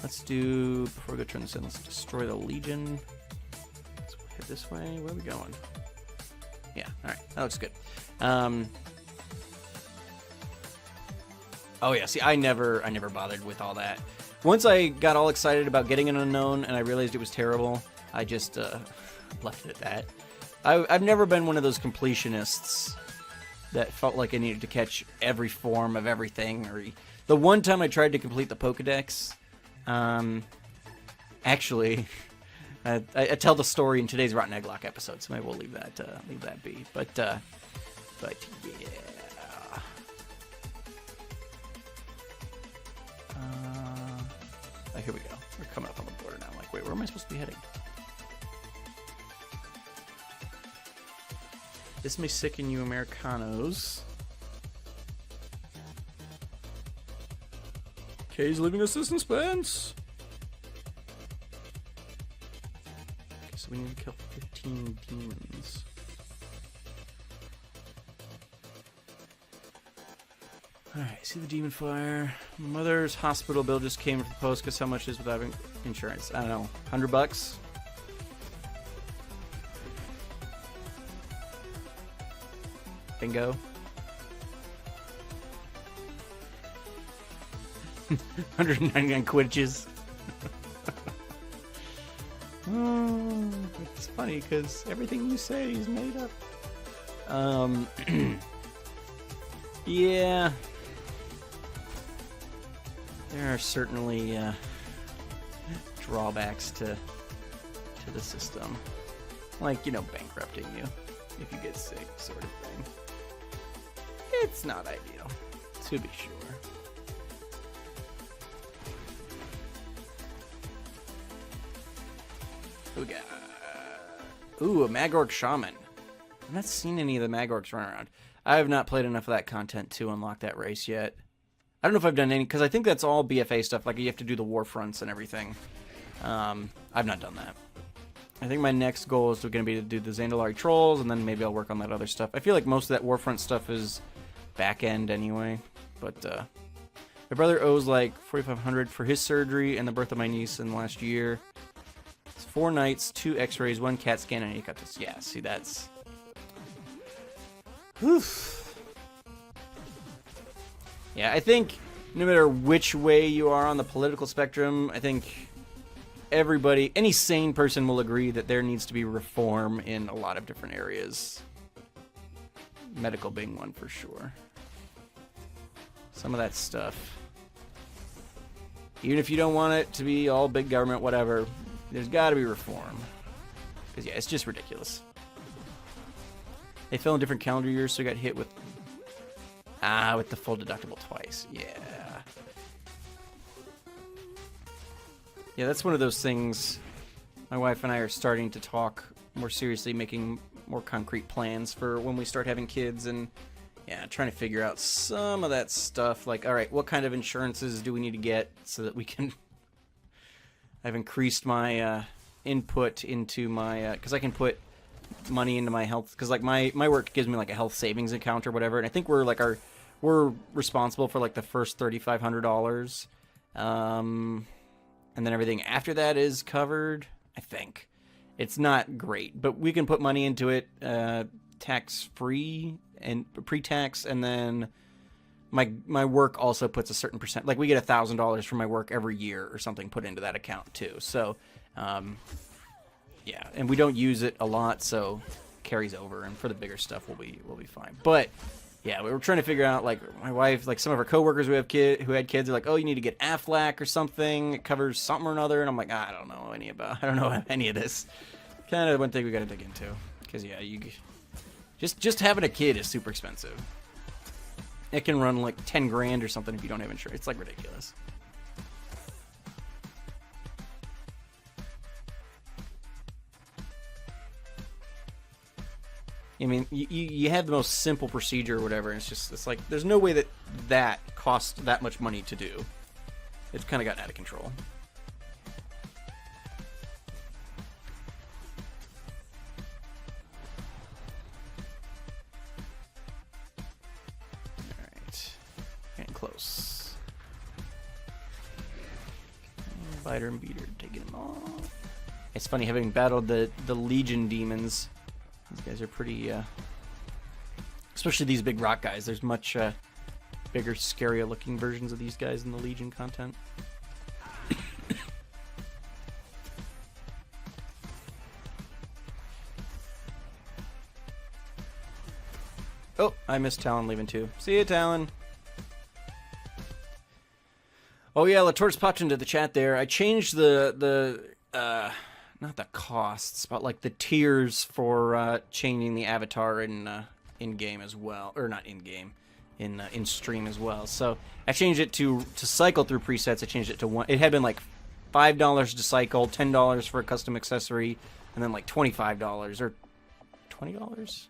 Let's do... Before we go turn this in, let's destroy the Legion. This way? Where are we going? Yeah, alright. That looks good. Oh yeah, see, I never bothered with all that. Once I got all excited about getting an unknown and I realized it was terrible, I just left it at that. I've never been one of those completionists that felt like I needed to catch every form of everything. Or the one time I tried to complete the Pokedex, actually... I tell the story in today's Rotten Egglock episode, so maybe we'll leave that be. But yeah. Here we go. We're coming up on the border now. I'm like, wait, where am I supposed to be heading? This may sicken you Americanos. Kay's leaving us in suspense. So we need to kill 15 demons. Alright, see the demon fire. Mother's hospital bill just came for the post. Guess how much it is without insurance? I don't know, $100? Bingo. 199 Quidditches. It's funny because everything you say is made up. Yeah. There are certainly drawbacks to the system. Like, bankrupting you. if you get sick, sort of thing. It's not ideal, to be sure. We got... Ooh, a Magork Shaman. I've not seen any of the Magorks run around. I have not played enough of that content to unlock that race yet. I don't know if I've done any, because I think that's all BFA stuff, like you have to do the war fronts and everything. I've not done that. I think my next goal is going to be to do the Zandalari Trolls, and then maybe I'll work on that other stuff. I feel like most of that Warfront stuff is back-end anyway, but my brother owes like $4,500 for his surgery and the birth of my niece in the last year. It's 4 nights, 2 x-rays, 1 CAT scan, and 8 cut this. Yeah, see, that's... Whew. Yeah, I think no matter which way you are on the political spectrum, I think everybody, any sane person will agree that there needs to be reform in a lot of different areas. Medical being one for sure. Some of that stuff. Even if you don't want it to be all big government, whatever, there's got to be reform. Because, yeah, it's just ridiculous. They fell in different calendar years, so I got hit with... with the full deductible twice. Yeah. Yeah, that's one of those things. My wife and I are starting to talk more seriously, making more concrete plans for when we start having kids, and yeah, trying to figure out some of that stuff. Like, all right, what kind of insurances do we need to get so that we can... I've increased my input into my... because I can put money into my health, because like my work gives me like a health savings account or whatever, and I think we're like we're responsible for like the first $3,500, and then everything after that is covered. I think it's not great, but we can put money into it tax free and pre-tax, and then my work also puts a certain percent, like we get $1,000 from my work every year or something put into that account too. So yeah, and we don't use it a lot, so it carries over, and for the bigger stuff we'll be fine. But yeah, we were trying to figure out, like, my wife, like some of our coworkers who had kids are like, oh, you need to get Aflac or something, it covers something or another, and I'm like, I don't know any of this. Kind of one thing we got to dig into, because yeah, you just having a kid is super expensive. It can run like 10 grand or something if you don't have insurance. It's like ridiculous. I mean, you have the most simple procedure or whatever, and it's like, there's no way that costs that much money to do. It's kind of gotten out of control. Alright. Getting close. Biter and beater, taking them off. It's funny, having battled the Legion demons, these guys are pretty, especially these big rock guys. There's much bigger, scarier looking versions of these guys in the Legion content. Oh, I missed Talon leaving too. See ya, Talon. Oh yeah, Tortoise popped into the chat there. I changed the not the costs, but like the tiers for changing the avatar in game as well, or not in game, in stream as well. So I changed it to cycle through presets. I changed it to one. It had been like $5 to cycle, $10 for a custom accessory, and then like $25 or $20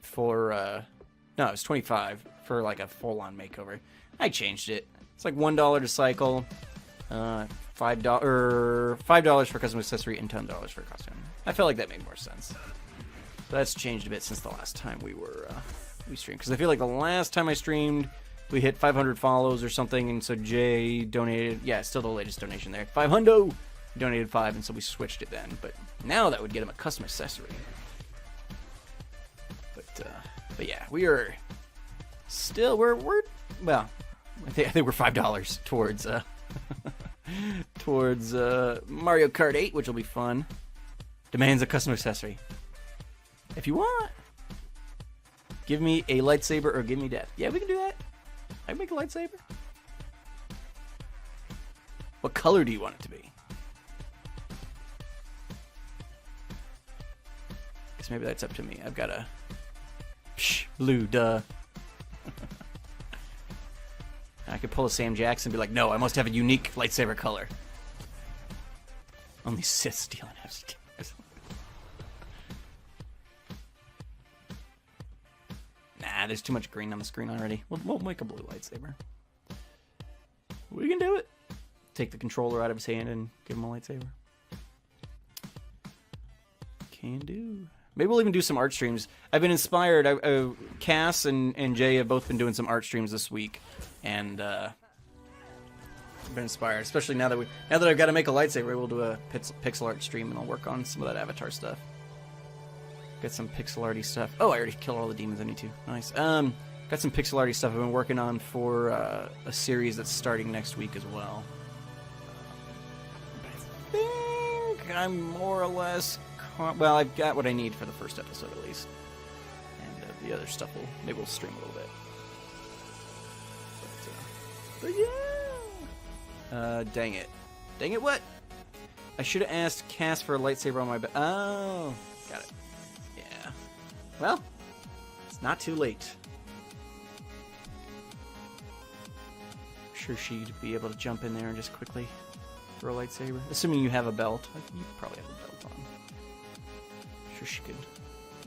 for no, it was $25 for like a full-on makeover. I changed it. It's like $1 to cycle, $5 for custom accessory, and $10 for costume. I felt like that made more sense. So that's changed a bit since the last time we streamed, because I feel like the last time I streamed we hit 500 follows or something, and so Jay donated. Yeah, still the latest donation there, 500. He donated 5, and so we switched it then. But now that would get him a custom accessory. But yeah, we are still we're well. I think we're $5 towards towards Mario Kart 8, which will be fun. Demands a custom accessory. If you want, give me a lightsaber or give me death. Yeah, we can do that. I can make a lightsaber. What color do you want it to be? Guess maybe that's up to me. I've got a... Psh, blue, duh. I could pull a Sam Jackson and be like, no, I must have a unique lightsaber color. Only Sith steal and have stars. Nah, there's too much green on the screen already. We'll make a blue lightsaber. We can do it. Take the controller out of his hand and give him a lightsaber. Can do. Maybe we'll even do some art streams. I've been inspired. Cass and Jay have both been doing some art streams this week, and I've been inspired. Especially now that I've got to make a lightsaber, we'll do a pixel art stream, and I'll work on some of that Avatar stuff. Got some pixel arty stuff. Oh, I already killed all the demons I need to. Nice. Got some pixel arty stuff I've been working on for a series that's starting next week as well. I think I'm more or less... Well, I've got what I need for the first episode at least. And the other stuff, maybe we'll stream a little bit. But yeah! Dang it. Dang it, what? I should have asked Cass for a lightsaber on my back. Oh, got it. Yeah. Well, it's not too late. I'm sure she'd be able to jump in there and just quickly throw a lightsaber. Assuming you have a belt. You probably have a belt on. I'm sure she could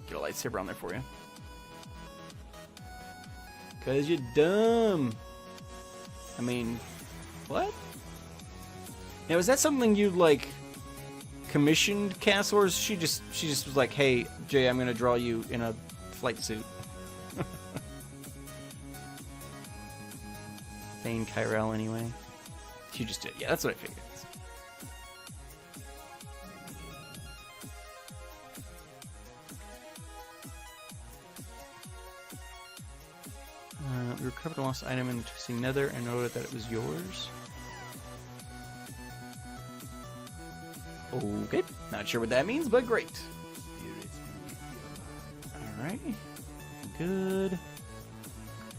get a lightsaber on there for you. 'Cause you're dumb. I mean, what? Now, is that something you, like, commissioned Cass, or is she just was like, hey, Jay, I'm gonna draw you in a flight suit? Thane Kyrell, anyway. She just did. Yeah, that's what I figured. We recovered a lost item in the Twisting Nether and noted that it was yours. Okay, not sure what that means, but great. Alright, good.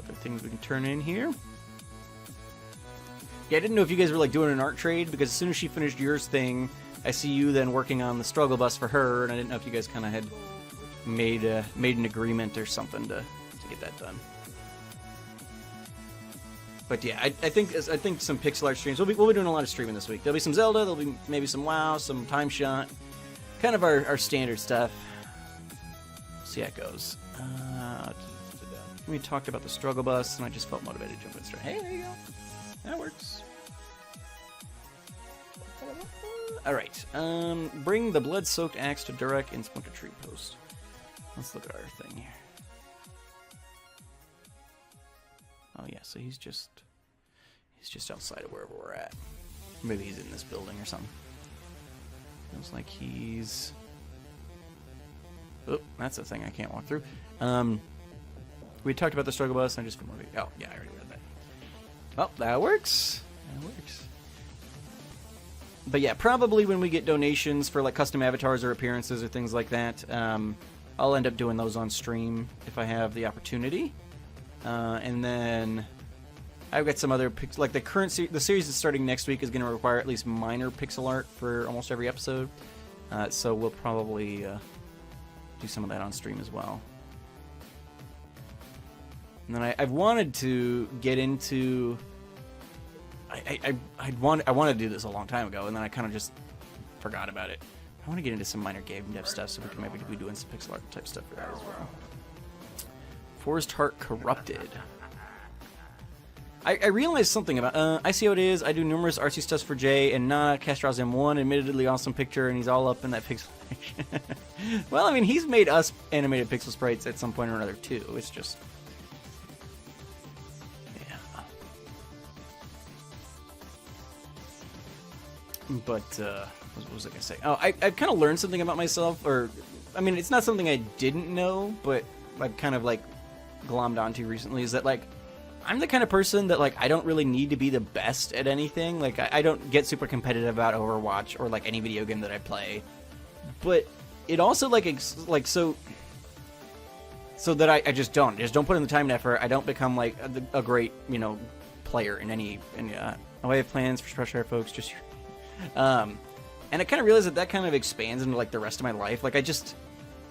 Other things we can turn in here. Yeah, I didn't know if you guys were like doing an art trade, because as soon as she finished yours thing, I see you then working on the struggle bus for her, and I didn't know if you guys kind of had made an agreement or something to get that done. But yeah, I think some pixel art streams. We'll be doing a lot of streaming this week. There'll be some Zelda. There'll be maybe some WoW, some Time Shot, kind of our standard stuff. See how it goes. We talked about the struggle bus, and I just felt motivated to jump in straight. Hey, there you go. That works. All right. Bring the blood-soaked axe to Durek in Splinter Tree Post. Let's look at our thing here. Oh yeah, so he's just outside of wherever we're at. Maybe he's in this building or something. Feels like he's... Oh, that's a thing I can't walk through. We talked about the struggle bus, and I just... Oh, yeah, I already read that. Well, that works. That works. But yeah, probably when we get donations for like custom avatars or appearances or things like that, I'll end up doing those on stream if I have the opportunity. And then I've got some other like the series that's starting next week is going to require at least minor pixel art for almost every episode. So we'll probably do some of that on stream as well. And then I've wanted to get into. I wanted to do this a long time ago, and then I kind of just forgot about it. I want to get into some minor game dev stuff, so we can maybe be doing some pixel art type stuff for that as well. Forest Heart Corrupted. I realized something about... I see how it is. I do numerous artsy stuff for Jay, and Castra's M1, admittedly awesome picture, and he's all up in that pixel. Well, I mean, he's made us animated pixel sprites at some point or another, too. It's just... Yeah. But, what was I going to say? Oh, I've kind of learned something about myself, or... I mean, it's not something I didn't know, but I've kind of, like, glommed onto recently, is that, like, I'm the kind of person that, like, I don't really need to be the best at anything. Like, I don't get super competitive about Overwatch or, like, any video game that I play. But it also, like, so that I just don't put in the time and effort. I don't become, like, a great, you know, player in any I have plans for Special Air folks, just... And I kind of realized that kind of expands into, like, the rest of my life. Like,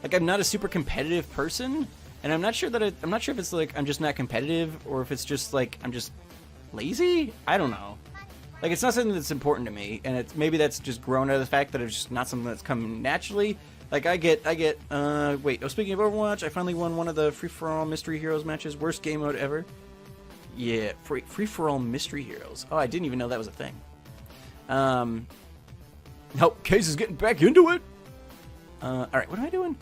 like, I'm not a super competitive person, and I'm not sure that I'm not sure if it's like I'm just not competitive or if it's just like I'm just lazy. I don't know. Like, it's not something that's important to me, and it's maybe that's just grown out of the fact that it's just not something that's come naturally. Like, wait, speaking of Overwatch, I finally won one of the free-for-all Mystery Heroes matches. Worst game mode ever. Yeah, free-for-all Mystery Heroes. Oh, I didn't even know that was a thing. Nope, Case is getting back into it. Alright, what am I doing?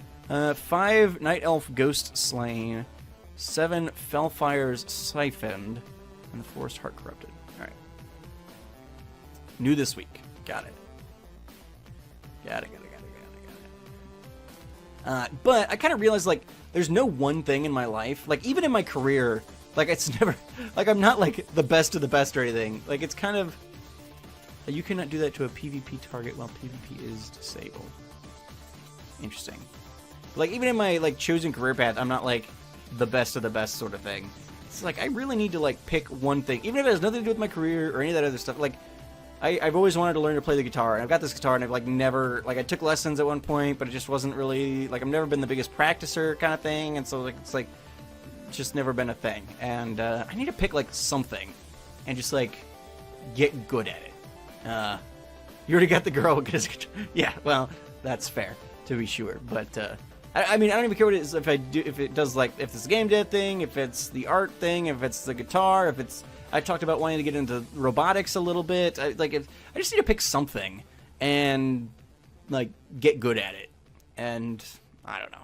5 Night Elf Ghost Slain, 7 Fellfires Siphoned, and the Forest Heart Corrupted. Alright. New this week. Got it. Got it. But I kind of realized, like, there's no one thing in my life, like, even in my career, like, it's never, like, I'm not, like, the best of the best or anything. Like, it's kind of, you cannot do that to a PvP target while PvP is disabled. Interesting. Like, even in my, like, chosen career path, I'm not, like, the best of the best sort of thing. It's like, I really need to, like, pick one thing, even if it has nothing to do with my career or any of that other stuff. Like, I've always wanted to learn to play the guitar, and I've got this guitar, and I've, like, never, like, I took lessons at one point, but it just wasn't really, like, I've never been the biggest practicer kind of thing, and so, like, it's, like, just never been a thing. And, I need to pick, like, something, and just, like, get good at it. You already got the girl with his guitar. Yeah, well, that's fair, to be sure, but, I mean, I don't even care what it is, if it does, like, if it's a game dev thing, if it's the art thing, if it's the guitar, if it's, I talked about wanting to get into robotics a little bit. I just need to pick something and, like, get good at it. And I don't know.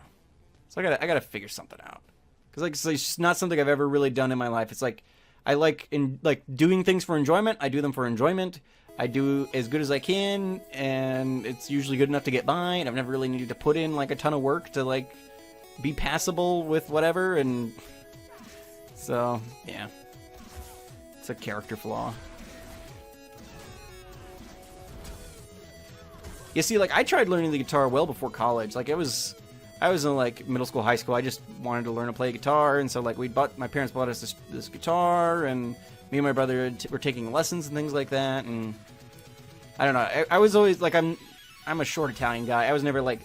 So I gotta figure something out. Because, like, it's just not something I've ever really done in my life. It's like, I like doing things for enjoyment. I do them for enjoyment. I do as good as I can, and it's usually good enough to get by. And I've never really needed to put in, like, a ton of work to, like, be passable with whatever. And so, yeah. A character flaw. You see, like, I tried learning the guitar well before college. Like, I was in, like, middle school, high school. I just wanted to learn to play guitar, and so, like, my parents bought us this guitar, and me and my brother were taking lessons and things like that. And I don't know. I was always, like, I'm a short Italian guy. I was never, like,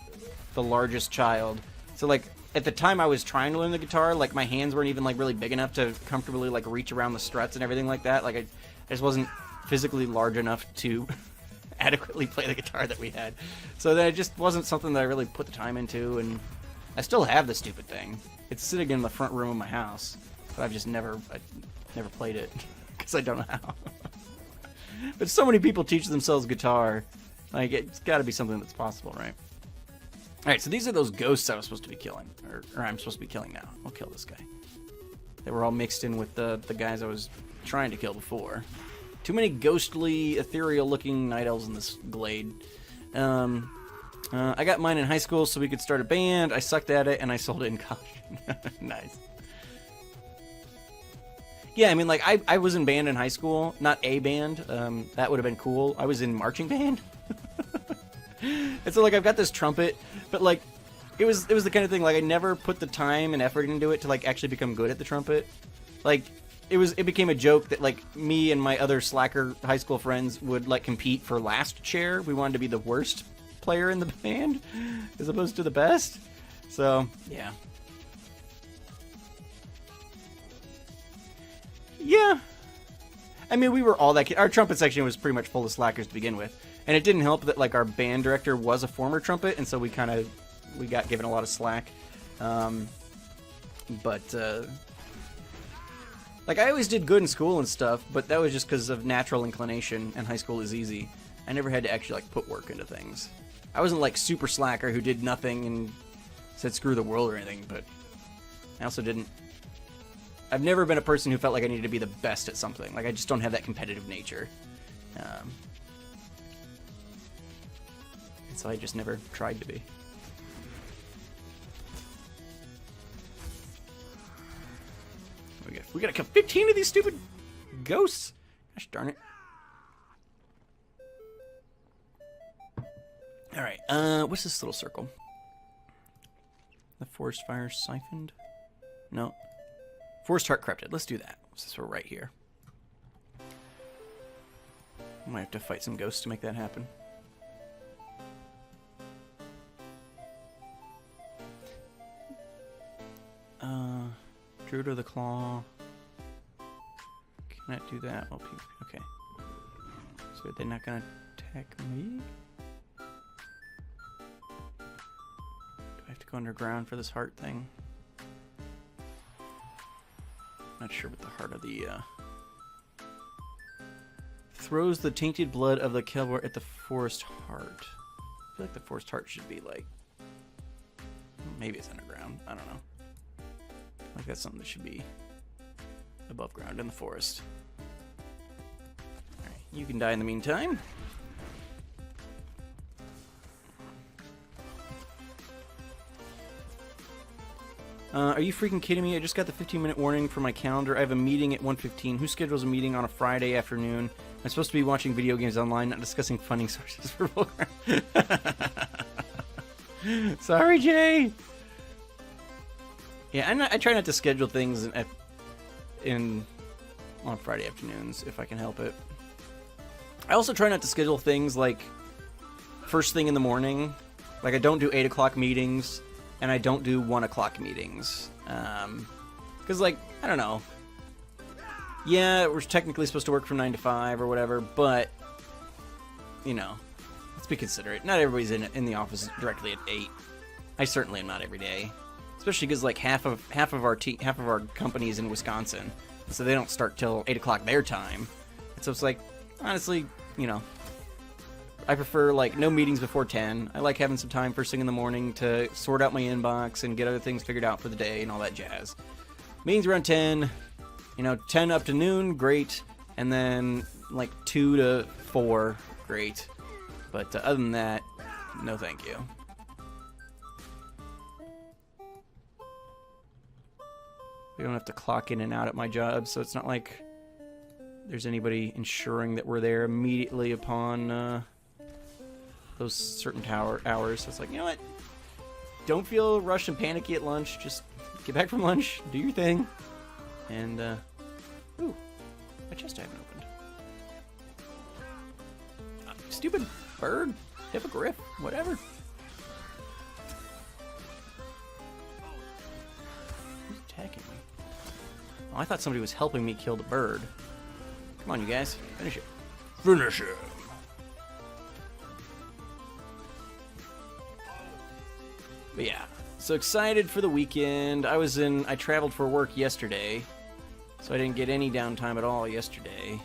the largest child. So, like, at the time I was trying to learn the guitar, like, my hands weren't even, like, really big enough to comfortably, like, reach around the struts and everything like that. Like, I just wasn't physically large enough to adequately play the guitar that we had. So that it just wasn't something that I really put the time into, and I still have the stupid thing. It's sitting in the front room of my house, but I've just never played it, because I don't know how. But so many people teach themselves guitar. Like, it's got to be something that's possible, right? Alright, so these are those ghosts I was supposed to be killing. Or I'm supposed to be killing now. I'll kill this guy. They were all mixed in with the guys I was trying to kill before. Too many ghostly, ethereal-looking night elves in this glade. I got mine in high school so we could start a band. I sucked at it, and I sold it in college. Nice. Yeah, I mean, like, I was in band in high school. Not a band. That would have been cool. I was in marching band. And so, like, I've got this trumpet, but, like, it was the kind of thing, like, I never put the time and effort into it to, like, actually become good at the trumpet. Like, it became a joke that, like, me and my other slacker high school friends would, like, compete for last chair. We wanted to be the worst player in the band as opposed to the best. So, yeah. Yeah. I mean, we were all that. Our trumpet section was pretty much full of slackers to begin with. And it didn't help that, like, our band director was a former trumpet, and so we got given a lot of slack. Like, I always did good in school and stuff, but that was just because of natural inclination, and high school is easy. I never had to actually, like, put work into things. I wasn't, like, super slacker who did nothing and said screw the world or anything, but I also didn't... I've never been a person who felt like I needed to be the best at something. Like, I just don't have that competitive nature. So I just never tried to be. We gotta kill 15 of these stupid ghosts. Gosh darn it. Alright, what's this little circle? The Forest Fire Siphoned? No. Forest Heart Corrupted. Let's do that. Since we're right here. I might have to fight some ghosts to make that happen. Intruder of the Claw. Can I do that? Oh, okay. So they're not gonna attack me? Do I have to go underground for this heart thing? Not sure what the heart of the, throws the tainted blood of the Kelvor at the forest heart. I feel like the forest heart should be like... Maybe it's underground. I don't know. Like that's something that should be above ground in the forest. Alright, you can die in the meantime. Are you freaking kidding me? I just got the 15-minute warning for my calendar. I have a meeting at 1:15. Who schedules a meeting on a Friday afternoon? I'm supposed to be watching video games online, not discussing funding sources for Warcraft. Sorry, Jay. Yeah, I try not to schedule things on Friday afternoons if I can help it. I also try not to schedule things like first thing in the morning. Like I don't do 8 o'clock meetings. And I don't do 1 o'clock meetings. Because, like, I don't know. Yeah, we're technically supposed to work from 9 to 5 or whatever, but, you know, let's be considerate. Not everybody's in the office directly at 8. I certainly am not every day. Especially because, like, half of our company is in Wisconsin. So they don't start till 8 o'clock their time. And so it's like, honestly, you know, I prefer, like, no meetings before 10. I like having some time first thing in the morning to sort out my inbox and get other things figured out for the day and all that jazz. Meetings around 10, you know, 10 up to noon, great. And then, like, 2 to 4, great. But other than that, no thank you. We don't have to clock in and out at my job, so it's not like there's anybody ensuring that we're there immediately upon, those certain hours. So it's like, you know what? Don't feel rushed and panicky at lunch. Just get back from lunch, do your thing, and ooh, a chest I haven't opened. Stupid bird, hippogriff, whatever. Who's attacking me? Oh, I thought somebody was helping me kill the bird. Come on, you guys, finish it. Finish it. But yeah, so excited for the weekend. I traveled for work yesterday, so I didn't get any downtime at all yesterday.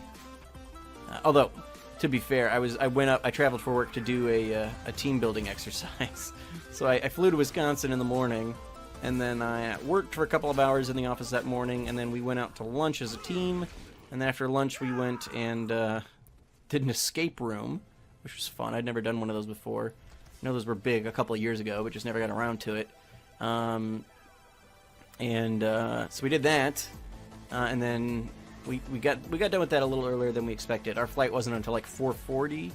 Although, to be fair, I traveled for work to do a team building exercise. So I flew to Wisconsin in the morning, and then I worked for a couple of hours in the office that morning, and then we went out to lunch as a team, and then after lunch we went and did an escape room, which was fun. I'd never done one of those before. I know those were big a couple of years ago, but just never got around to it. So we did that, and then we got done with that a little earlier than we expected. Our flight wasn't until like 4:40,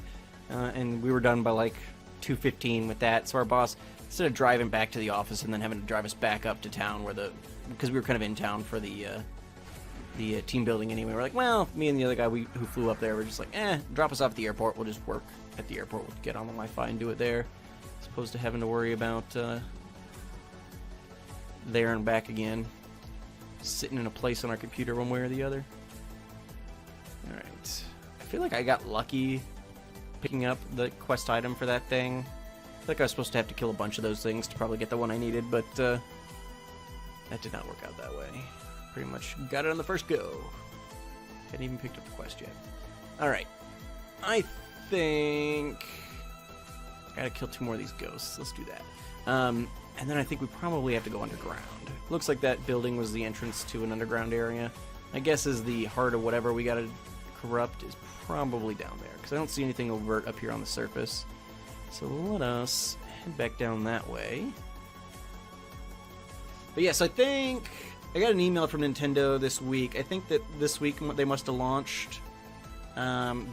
and we were done by like 2:15 with that. So our boss, instead of driving back to the office and then having to drive us back up to town because we were kind of in town for the team building anyway, we're like, well, me and the other guy who flew up there, we're just like, drop us off at the airport. We'll just work at the airport. We'll get on the Wi-Fi and do it there, as opposed to having to worry about there and back again, sitting in a place on our computer one way or the other. Alright, I feel like I got lucky picking up the quest item for that thing. I feel like I was supposed to have to kill a bunch of those things to probably get the one I needed, but that did not work out that way. Pretty much got it on the first go. Hadn't even picked up the quest yet. Alright, I think I gotta kill 2 more of these ghosts. Let's do that. And then I think we probably have to go underground. Looks like that building was the entrance to an underground area. My guess is the heart of whatever we gotta corrupt is probably down there, because I don't see anything overt up here on the surface. So let us head back down that way. But yes, I think I got an email from Nintendo this week. I think that this week they must have launched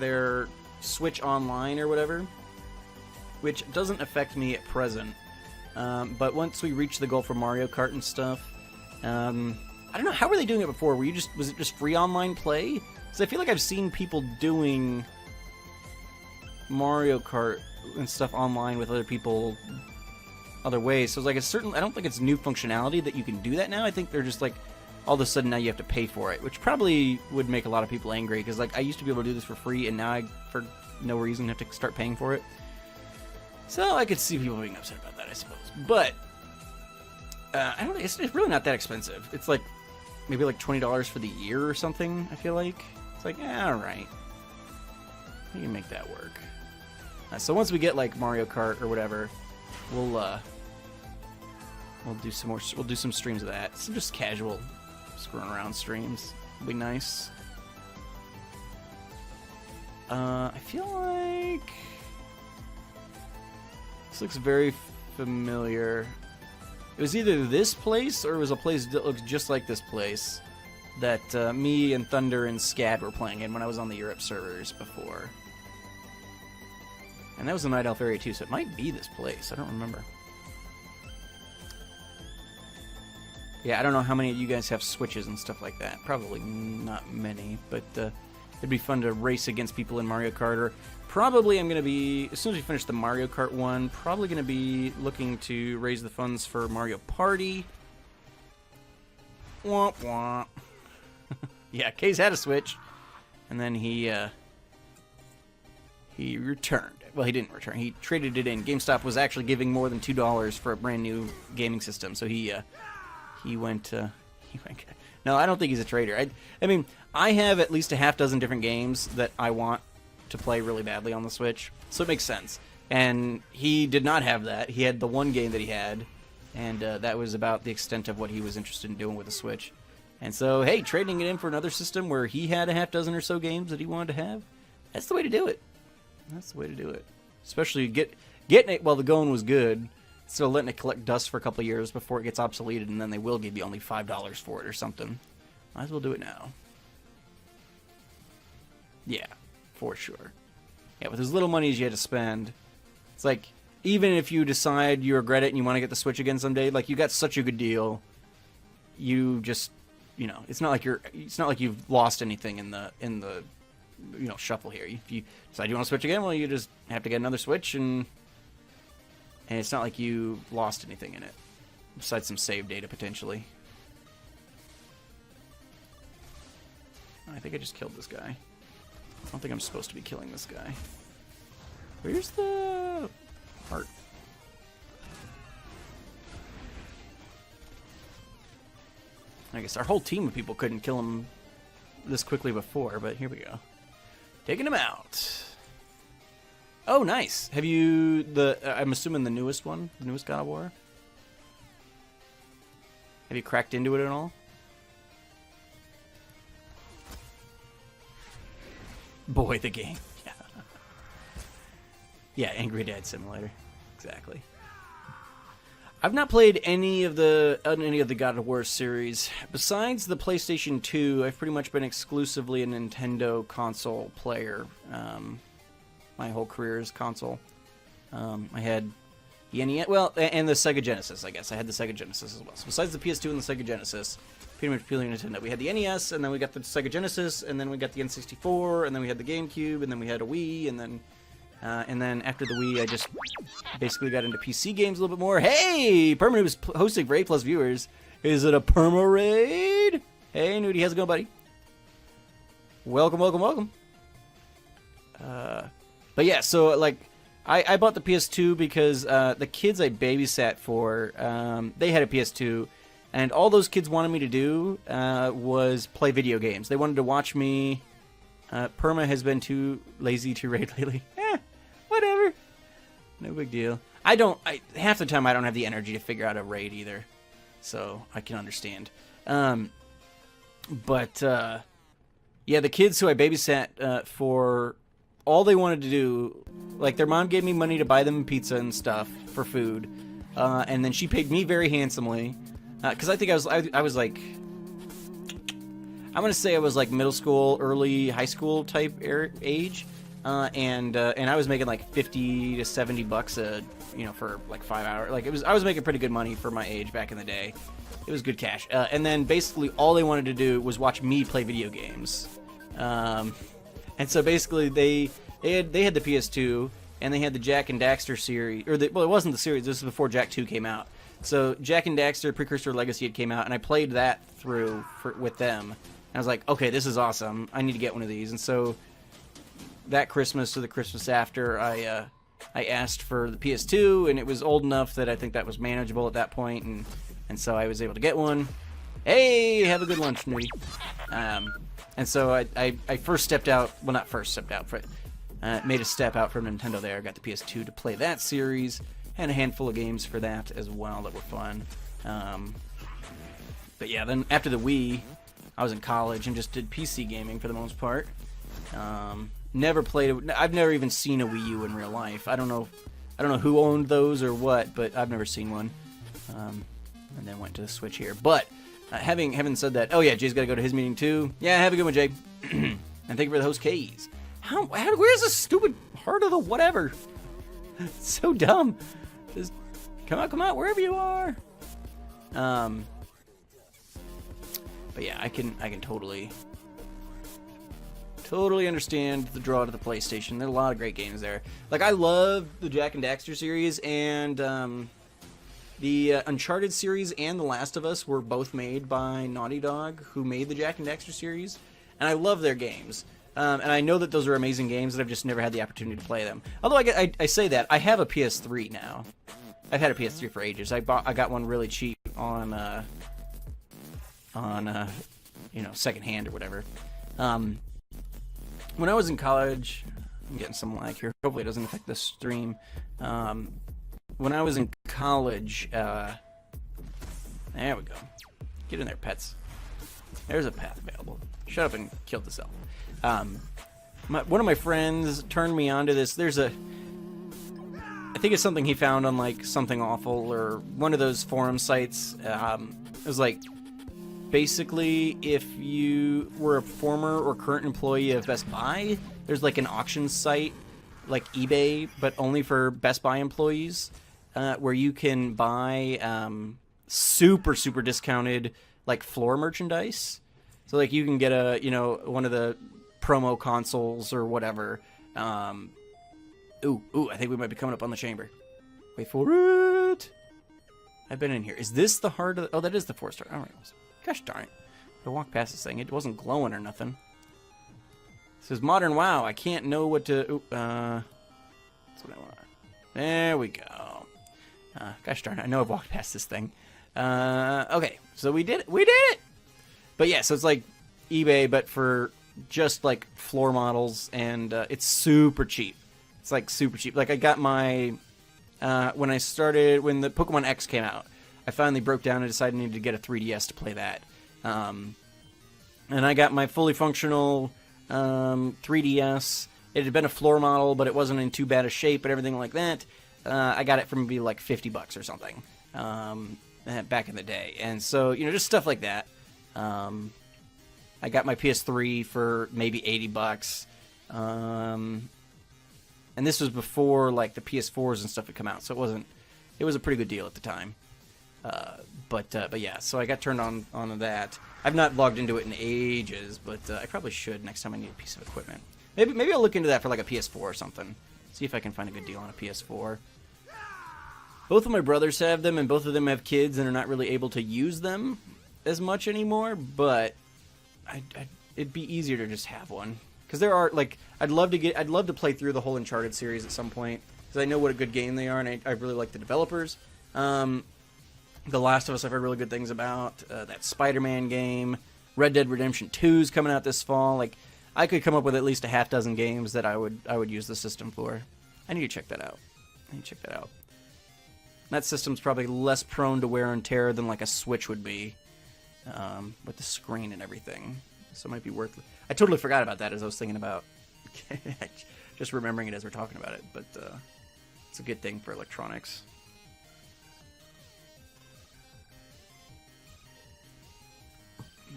their Switch Online or whatever, which doesn't affect me at present. But once we reach the goal for Mario Kart and stuff, I don't know, how were they doing it before? Was it just free online play? Because I feel like I've seen people doing Mario Kart and stuff online with other people other ways. So it's like I don't think it's new functionality that you can do that now. I think they're just like all of a sudden now you have to pay for it, which probably would make a lot of people angry, because like I used to be able to do this for free, and now I, for no reason, have to start paying for it. So I could see people being upset about that, I suppose. But I don't. It's really not that expensive. It's like maybe like $20 for the year or something. I feel like it's like all right, we can make that work. So once we get like Mario Kart or whatever, we'll do some more. We'll do some streams of that. Some just casual screwing around streams. It'll be nice. I feel like this looks very familiar. It was either this place or it was a place that looks just like this place that me and Thunder and Scad were playing in when I was on the Europe servers before. And that was the Night Elf area too, so it might be this place. I don't remember. Yeah, I don't know how many of you guys have Switches and stuff like that. Probably not many, but it'd be fun to race against people in Mario Kart. Or probably I'm going to be, as soon as we finish the Mario Kart one, probably going to be looking to raise the funds for Mario Party. Womp womp. Yeah, Kay's had a Switch, and then he returned. Well, he didn't return. He traded it in. GameStop was actually giving more than $2 for a brand new gaming system, so he went. No, I don't think he's a trader. I mean, I have at least a half dozen different games that I want to play really badly on the Switch, so it makes sense. And he did not have that. He had the one game that he had, and that was about the extent of what he was interested in doing with the Switch. And so, hey, trading it in for another system where he had a half dozen or so games that he wanted to have, that's the way to do it. That's the way to do it. Especially getting it while the going was good, still letting it collect dust for a couple of years before it gets obsoleted, and then they will give you only $5 for it or something. Might as well do it now. Yeah, for sure. Yeah, with as little money as you had to spend, it's like, even if you decide you regret it and you want to get the Switch again someday, like, you got such a good deal, you just, you know, it's not like you've lost anything in the you know, shuffle here. If you decide you want to Switch again, well, you just have to get another Switch, and it's not like you lost anything in it, besides some save data, potentially. I think I just killed this guy. I don't think I'm supposed to be killing this guy. Where's the heart? I guess our whole team of people couldn't kill him this quickly before, but here we go. Taking him out. Oh, nice. Have you I'm assuming the newest one, the newest God of War? Have you cracked into it at all? Boy, the game. Yeah. Yeah, Angry Dad Simulator. Exactly. I've not played any of the God of War series. Besides the PlayStation 2, I've pretty much been exclusively a Nintendo console player. My whole career is console. I had the NES, well, and the Sega Genesis, I guess. I had the Sega Genesis as well. So besides the PS2 and the Sega Genesis, pretty much purely Nintendo. We had the NES, and then we got the Sega Genesis, and then we got the N64, and then we had the GameCube, and then we had a Wii, and then after the Wii, I just basically got into PC games a little bit more. Hey! Permanent was hosting for 8+ viewers. Is it a perma raid? Hey, Nudie, how's it going, buddy? Welcome, welcome, welcome. But yeah, so, like, I bought the PS2 because the kids I babysat for, they had a PS2, and all those kids wanted me to do was play video games. They wanted to watch me. Perma has been too lazy to raid lately. Whatever. No big deal. Half the time I don't have the energy to figure out a raid either. So I can understand. But yeah, the kids who I babysat for, all they wanted to do, like, their mom gave me money to buy them pizza and stuff for food. And then she paid me very handsomely. Because I think I was like, I'm going to say I was like middle school, early high school type age. And I was making like $50 to $70 for like 5 hours. Like, I was making pretty good money for my age back in the day. It was good cash. And then basically all they wanted to do was watch me play video games. And so basically they had the PS2 and they had the Jak and Daxter series, well, it wasn't the series. This is before Jak 2 came out. So Jack and Daxter Precursor Legacy had came out, and I played that through with them. And I was like, okay, this is awesome. I need to get one of these. And so that Christmas or the Christmas after, I asked for the PS2, and it was old enough that I think that was manageable at that point, and so I was able to get one. Hey, have a good lunch, Nudie. And so I first stepped out, well, not first stepped out, made a step out from Nintendo there. I got the PS2 to play that series, and a handful of games for that as well that were fun. But yeah, then after the Wii, I was in college and just did PC gaming for the most part. Never played it. I've never even seen a Wii U in real life. I don't know who owned those or what, but I've never seen one. And then went to the Switch here. But having said that, oh yeah, Jay's got to go to his meeting too. Yeah, have a good one, Jay. And thank you for the host keys. Where's the stupid heart of the whatever? It's so dumb. Just come out, wherever you are. But yeah, I can totally understand the draw to the PlayStation. There are a lot of great games there. Like, I love the Jak and Daxter series, and the Uncharted series and The Last of Us were both made by Naughty Dog, who made the Jak and Daxter series, and I love their games. And I know that those are amazing games, and I've just never had the opportunity to play them. Although I say that, I have a PS3 now. I've had a PS3 for ages. I got one really cheap on secondhand or whatever. When I was in college, I'm getting some lag here. Hopefully it doesn't affect the stream. When I was in college, there we go. Get in there, pets. There's a path available. Shut up and kill the self. One of my friends turned me onto this. I think it's something he found on like Something Awful or one of those forum sites. It was like, basically, if you were a former or current employee of Best Buy, there's like an auction site like eBay, but only for Best Buy employees, where you can buy super discounted like floor merchandise. So like you can get one of the promo consoles or whatever. Ooh, I think we might be coming up on the chamber. Wait for it. I've been in here. Is this the heart of the... Oh, that is the 4-star. All right. Gosh darn it. I walked past this thing. It wasn't glowing or nothing. It says Modern WoW. I can't know what to... that's what I want. There we go. Gosh darn it. I know I've walked past this thing. Okay. So we did it. We did it! But yeah, so it's like eBay, but for just like floor models, and it's super cheap. It's like super cheap. Like I got my... when the Pokemon X came out, I finally broke down and decided I needed to get a 3DS to play that. And I got my fully functional 3DS. It had been a floor model, but it wasn't in too bad a shape and everything like that. I got it for maybe like $50 or something back in the day. And so, just stuff like that. I got my PS3 for maybe $80. And this was before like the PS4s and stuff had come out, so it was a pretty good deal at the time. But yeah, so I got turned on that. I've not logged into it in ages, but I probably should next time I need a piece of equipment. Maybe I'll look into that for like a PS4 or something. See if I can find a good deal on a PS4. Both of my brothers have them, and both of them have kids and are not really able to use them as much anymore, but it'd be easier to just have one. Because there are, like, I'd love to play through the whole Uncharted series at some point, because I know what a good game they are, and I really like the developers. The Last of Us I've heard really good things about. That Spider-Man game. Red Dead Redemption 2's coming out this fall. Like, I could come up with at least a half dozen games that I would use the system for. I need to check that out. That system's probably less prone to wear and tear than, like, a Switch would be. With the screen and everything. So it might be worth it. I totally forgot about that as I was thinking about just remembering it as we're talking about it, but it's a good thing for electronics.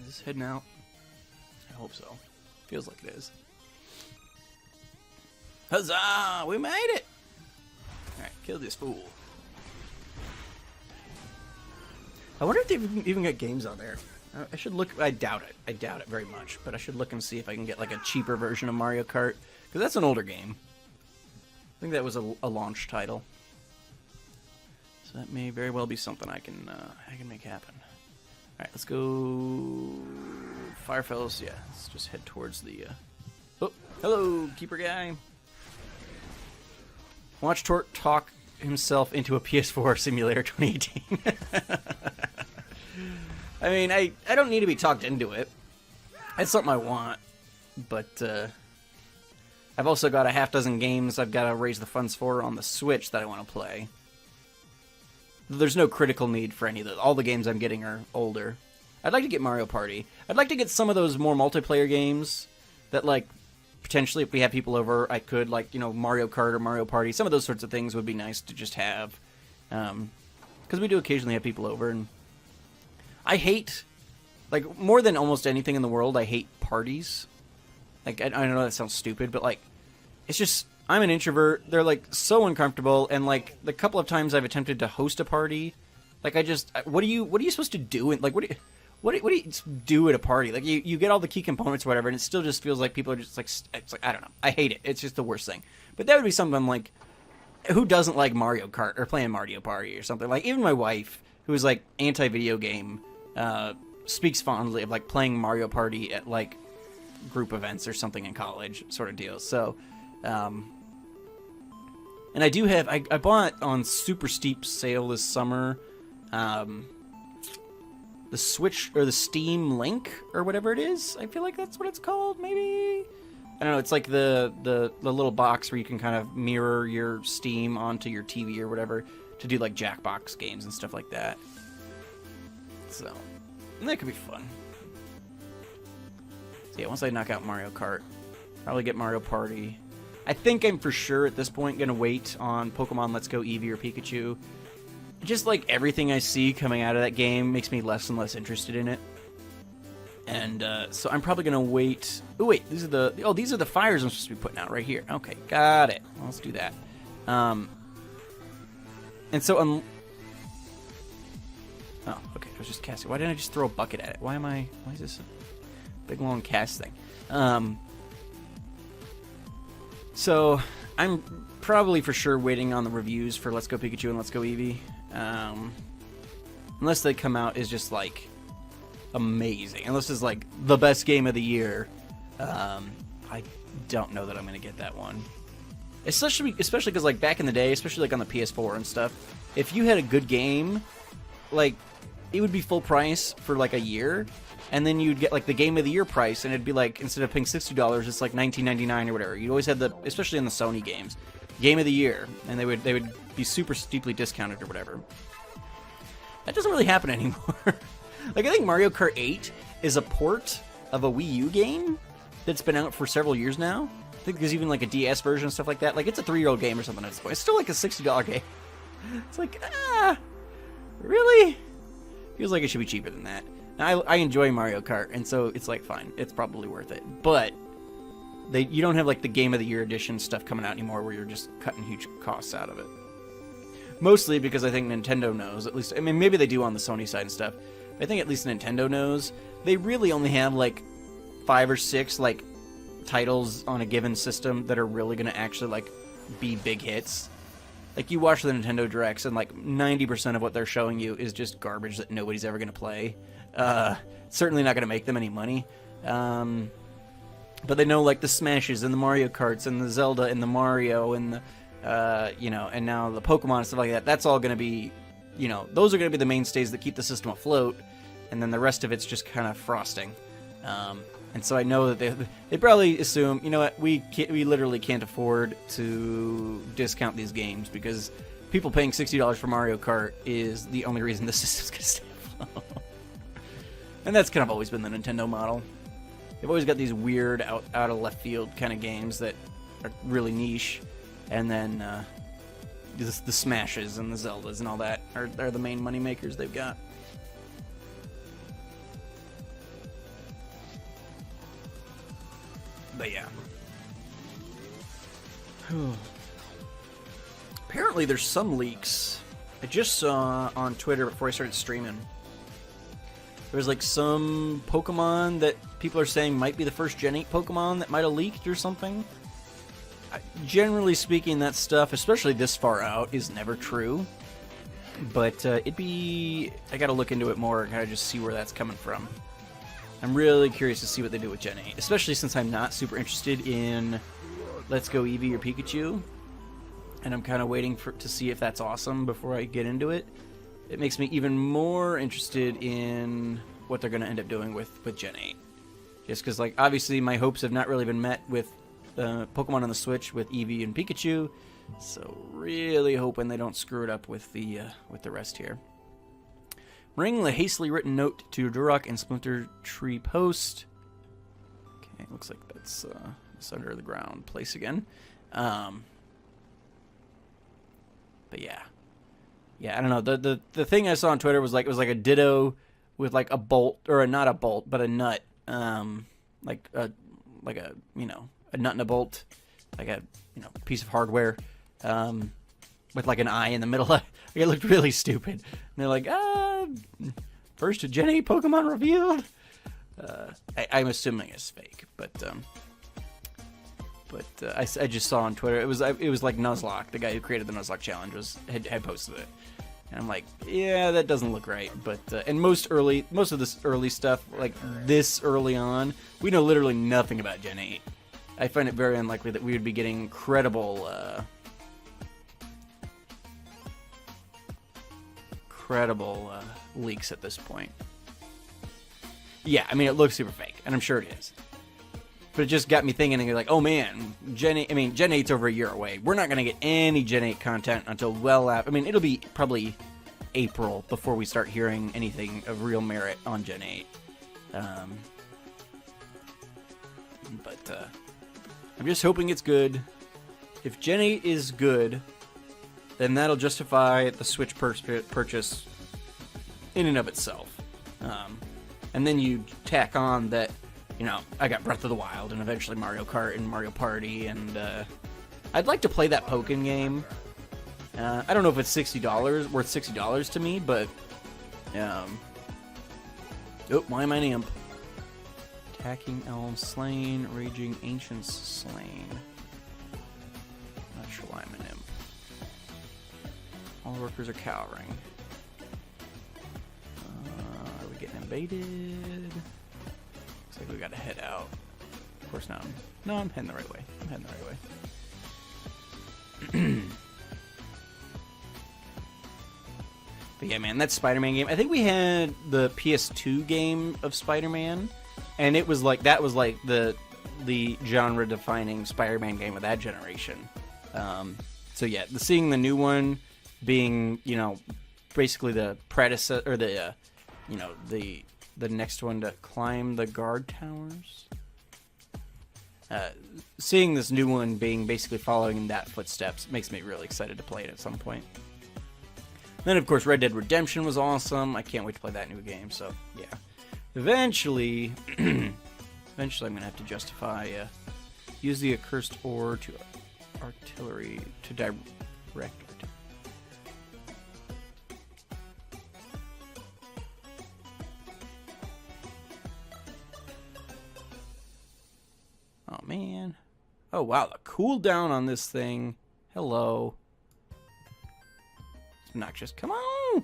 Is this heading out? I hope so. Feels like it is. Huzzah! We made it! Alright, kill this fool. I wonder if they've even got games on there. I should look. I doubt it. I doubt it very much. But I should look and see if I can get like a cheaper version of Mario Kart. Because that's an older game. I think that was a launch title. So So that may very well be something I can make happen. All right, let's go Firefellows. Yeah, let's just head towards the. Oh, hello, keeper guy. Watch Tort talk himself into a PS4 simulator 2018. I mean, I don't need to be talked into it. It's something I want, but I've also got a half dozen games I've got to raise the funds for on the Switch that I want to play. There's no critical need for any of those. All the games I'm getting are older. I'd like to get Mario Party. I'd like to get some of those more multiplayer games that, like, potentially if we have people over, I could, like, you know, Mario Kart or Mario Party. Some of those sorts of things would be nice to just have. Because we do occasionally have people over, and I hate, like, more than almost anything in the world, I hate parties. Like, I know that sounds stupid, but, like, it's just, I'm an introvert. They're, like, so uncomfortable, and, like, the couple of times I've attempted to host a party, like, I just, what are you supposed to do? And, like, what do you do at a party? Like, you get all the key components or whatever, and it still just feels like people are just, like, it's like, I don't know. I hate it. It's just the worst thing. But that would be something, like, who doesn't like Mario Kart or playing Mario Party or something? Like, even my wife, who is, like, anti-video game, speaks fondly of, like, playing Mario Party at, like, group events or something in college sort of deal. So, and I do have, I bought on super steep sale this summer, the Switch, or the Steam Link, or whatever it is. I feel like that's what it's called, maybe? I don't know, it's like the little box where you can kind of mirror your Steam onto your TV or whatever to do, like, Jackbox games and stuff like that. So, and that could be fun. So yeah, once I knock out Mario Kart, probably get Mario Party. I think I'm for sure at this point going to wait on Pokemon Let's Go Eevee or Pikachu. Just like everything I see coming out of that game makes me less and less interested in it. And so I'm probably going to wait. Oh wait, these are the fires I'm supposed to be putting out right here. Okay, got it. Well, let's do that. And so oh, okay, I was just casting. Why didn't I just throw a bucket at it? Why is this a big long cast thing? So I'm probably for sure waiting on the reviews for Let's Go Pikachu and Let's Go Eevee. Unless they come out as just, like, amazing. Unless it's, like, the best game of the year. I don't know that I'm going to get that one. Especially because, like, back in the day, especially, like, on the PS4 and stuff, if you had a good game, like, it would be full price for, like, a year, and then you'd get, like, the Game of the Year price, and it'd be, like, instead of paying $60, it's, like, $19.99 or whatever. You'd always have especially in the Sony games, Game of the Year, and they would be super steeply discounted or whatever. That doesn't really happen anymore. Like, I think Mario Kart 8 is a port of a Wii U game that's been out for several years now. I think there's even, like, a DS version and stuff like that. Like, it's a 3-year-old game or something at this point. It's still, like, a $60 game. It's like, really? Feels like it should be cheaper than that. Now, I enjoy Mario Kart, and so it's, like, fine. It's probably worth it. But you don't have, like, the Game of the Year edition stuff coming out anymore where you're just cutting huge costs out of it. Mostly because I think Nintendo knows, at least, I mean, maybe they do on the Sony side and stuff, but I think at least Nintendo knows, they really only have, like, 5 or 6, like, titles on a given system that are really going to actually, like, be big hits. Like, you watch the Nintendo Directs, and, like, 90% of what they're showing you is just garbage that nobody's ever going to play. Certainly not going to make them any money. But they know, like, the Smashes and the Mario Karts and the Zelda and the Mario and the, you know, and now the Pokemon and stuff like that. That's all going to be, you know, those are going to be the mainstays that keep the system afloat, and then the rest of it's just kind of frosting. And so I know that they probably assume, you know what, we literally can't afford to discount these games because people paying $60 for Mario Kart is the only reason the system's going to stay afloat. And that's kind of always been the Nintendo model. They've always got these weird, out of left field kind of games that are really niche, and then the Smashes and the Zeldas and all that are the main money makers they've got. But yeah. Apparently there's some leaks. I just saw on Twitter before I started streaming. There's like some Pokemon that people are saying might be the first Gen 8 Pokemon that might have leaked or something. Generally speaking, that stuff, especially this far out, is never true. But it'd be... I gotta look into it more and kind of just see where that's coming from. I'm really curious to see what they do with Gen 8, especially since I'm not super interested in Let's Go Eevee or Pikachu. And I'm kind of waiting to see if that's awesome before I get into it. It makes me even more interested in what they're going to end up doing with Gen 8. Just because, like, obviously my hopes have not really been met with Pokemon on the Switch with Eevee and Pikachu. So really hoping they don't screw it up with the rest here. Ring the hastily written note to Durok and Splinter Tree Post. Okay, looks like that's under the ground place again. But yeah. Yeah, I don't know. The thing I saw on Twitter was like, it was like a ditto with like a bolt, or not a bolt, but a nut. Like a you know, a nut and a bolt, like a, you know, piece of hardware, with like an eye in the middle. Like, it looked really stupid. And they're like, first Gen 8 Pokemon revealed. I'm assuming it's fake, but I just saw on Twitter it was like Nuzlocke, the guy who created the Nuzlocke challenge, had posted it, and I'm like, yeah, that doesn't look right. But and most of this early stuff, like this early on, we know literally nothing about Gen 8. I find it very unlikely that we would be getting credible leaks at this point. Yeah, I mean, it looks super fake, and I'm sure it is. But it just got me thinking, and you're like, oh man, Gen 8's over a year away. We're not going to get any Gen 8 content until well after. I mean, it'll be probably April before we start hearing anything of real merit on Gen 8. But I'm just hoping it's good. If Gen 8 is good, then that'll justify the Switch purchase in and of itself. And then you tack on that, you know, I got Breath of the Wild and eventually Mario Kart and Mario Party, and I'd like to play that Pokken game. I don't know if it's $60, worth $60 to me, but oh, why am I an imp? Attacking elves slain, raging ancients slain. Not sure why I'm an imp. All workers are cowering. Are we getting invaded? Looks like we gotta head out. Of course not. No, I'm heading the right way. But yeah, man, that Spider-Man game. I think we had the PS2 game of Spider-Man, and it was like the genre-defining Spider-Man game of that generation. So yeah, seeing the new one being, you know, basically the predecessor, or the next one to climb the guard towers. Seeing this new one being basically following in that footsteps makes me really excited to play it at some point. Then, of course, Red Dead Redemption was awesome. I can't wait to play that new game, so yeah. Eventually, I'm going to have to justify, use the accursed ore to artillery to direct it. Oh, man. Oh, wow. The cooldown on this thing. Hello. It's obnoxious. Come on.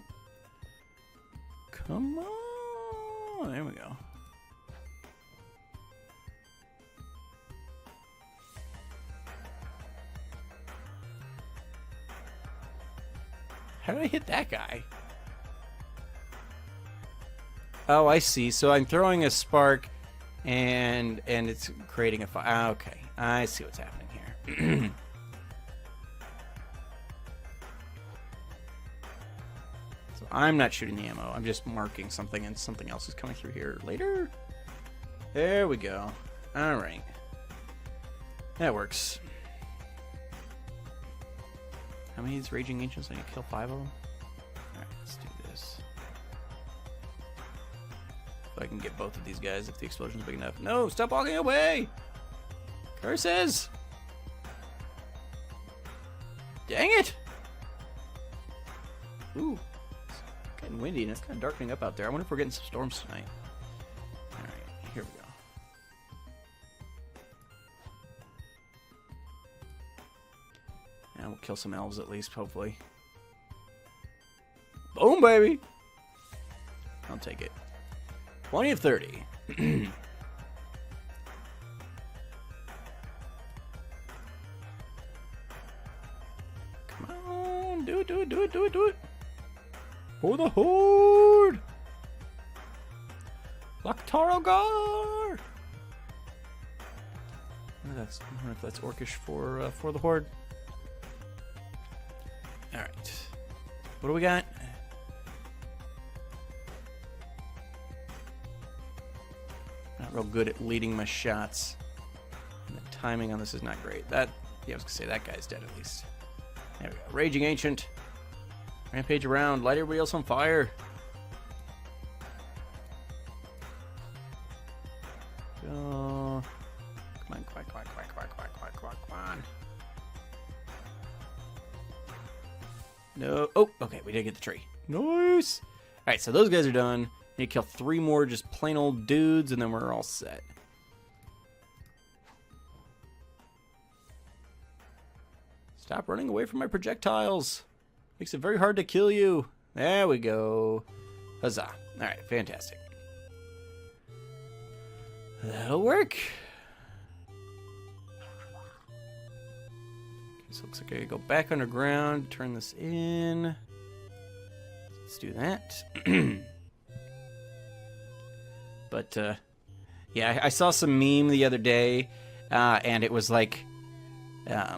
Come on. There we go. How did I hit that guy? Oh, I see. So I'm throwing a spark, and it's creating a fire. Okay, I see what's happening here. So I'm not shooting the ammo. I'm just marking something, and something else is coming through here later. There we go. All right, that works. How many of these raging ancients? I can kill 5 of them. All right, let's do this. If I can get both of these guys, if the explosion's big enough. No, stop walking away! Curses! Dang it! Ooh, it's getting windy and it's kind of darkening up out there. I wonder if we're getting some storms tonight. All right, here we go. And we'll kill some elves at least, hopefully. on, baby. I'll take it. 20 of 30. Come on. Do it, do it, do it, do it, do it. For the Horde. Laktarogar. I wonder if that's Orcish for the Horde. All right. What do we got? Not real good at leading my shots. And the timing on this is not great. I was gonna say that guy's dead at least. There we go. Raging Ancient. Rampage around. Light everybody else on fire. Go. Come on, quack, quack, quack, quack, quack, quack, quack, come on. No. Oh, okay, we did get the tree. Nice. All right, so those guys are done. Need to kill 3 more just plain old dudes, and then we're all set. Stop running away from my projectiles. Makes it very hard to kill you. There we go. Huzzah. All right, fantastic. That'll work. Okay, so it looks like I gotta go back underground, turn this in. Let's do that. But, yeah, I saw some meme the other day, and it was like, a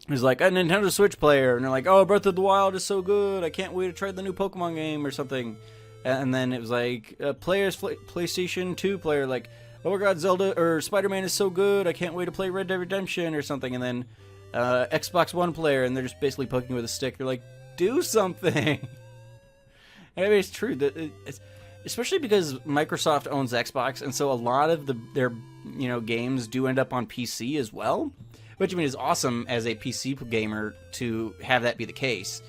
Nintendo Switch player, and they're like, oh, Breath of the Wild is so good, I can't wait to try the new Pokemon game or something. And then it was like, PlayStation 2 player, like, oh my god, Zelda or Spider-Man is so good, I can't wait to play Red Dead Redemption or something. And then Xbox One player, and they're just basically poking with a stick. They're like, do something. I mean, it's true that especially because Microsoft owns Xbox, and so a lot of their games do end up on PC as well. Which, I mean, is awesome as a PC gamer to have that be the case,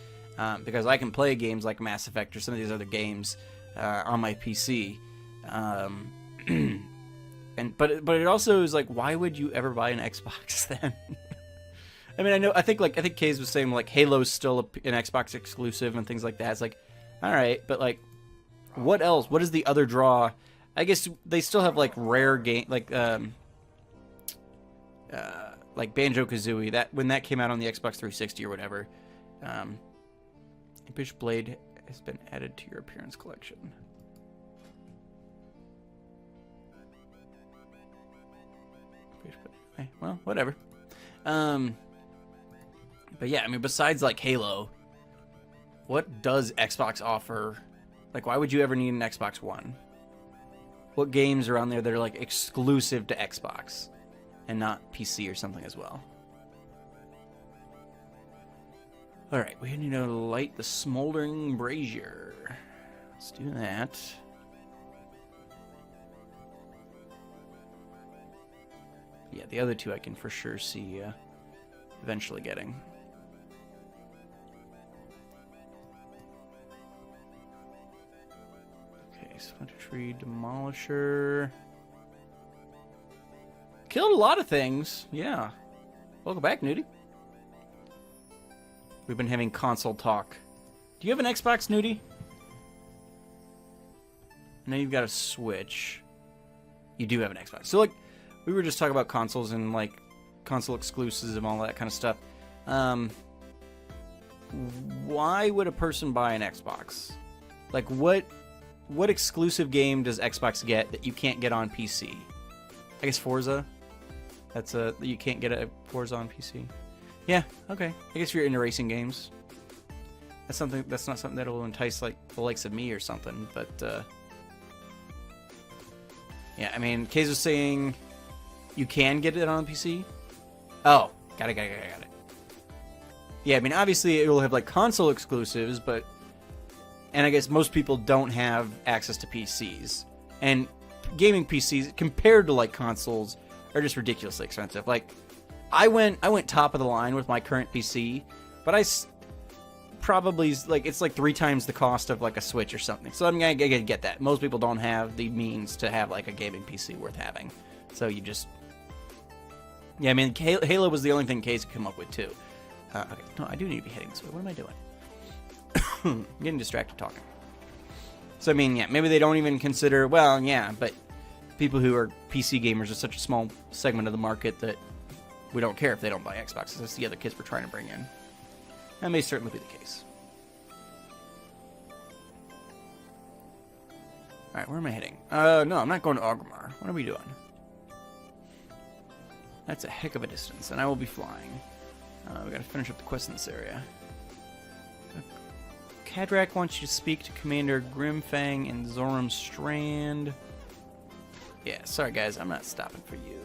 because I can play games like Mass Effect or some of these other games on my PC. But it also is like, why would you ever buy an Xbox then? I mean, I think Kaze was saying like Halo's still an Xbox exclusive and things like that. It's like, all right, but like, what else? What is the other draw? I guess they still have like rare game like Banjo-Kazooie, that when that came out on the Xbox 360 or whatever. Impish Blade has been added to your appearance collection. Okay, well, whatever. But yeah, I mean, besides like Halo, what does Xbox offer? Like, why would you ever need an Xbox One? What games are on there that are like exclusive to Xbox and not PC or something as well? Alright, we need to light the smoldering brazier. Let's do that. Yeah, the other two I can for sure see eventually getting. Okay, Splinter Tree Demolisher. Killed a lot of things, yeah. Welcome back, Nudie. We've been having console talk. Do you have an Xbox, Nudie? I know you've got a Switch. You do have an Xbox. So, like, we were just talking about consoles and, like, console exclusives and all that kind of stuff. Why would a person buy an Xbox? Like, what exclusive game does Xbox get that you can't get on PC? I guess Forza. You can't get a Forza on PC. Yeah, okay. I guess you're into racing games. That's not something that will entice like the likes of me or something, but yeah, I mean, Kaze was saying you can get it on PC. Oh, got it. Yeah, I mean, obviously it will have like console exclusives, and I guess most people don't have access to PCs. And gaming PCs compared to like consoles are just ridiculously expensive. Like, I went top of the line with my current PC, but probably like it's like 3 times the cost of like a Switch or something. So I'm gonna get that. Most people don't have the means to have like a gaming PC worth having. So you just, yeah. I mean, Halo was the only thing Case could come up with too. Okay, no, I do need to be heading this way. What am I doing? Getting distracted talking. So, I mean, yeah, maybe they don't even consider... Well, yeah, but people who are PC gamers are such a small segment of the market that we don't care if they don't buy Xboxes. That's the other kids we're trying to bring in. That may certainly be the case. Alright, where am I heading? No, I'm not going to Orgrimmar. What are we doing? That's a heck of a distance, and I will be flying. We gotta finish up the quest in this area. Cadrak wants you to speak to Commander Grimfang in Zoram Strand. Yeah, sorry guys, I'm not stopping for you.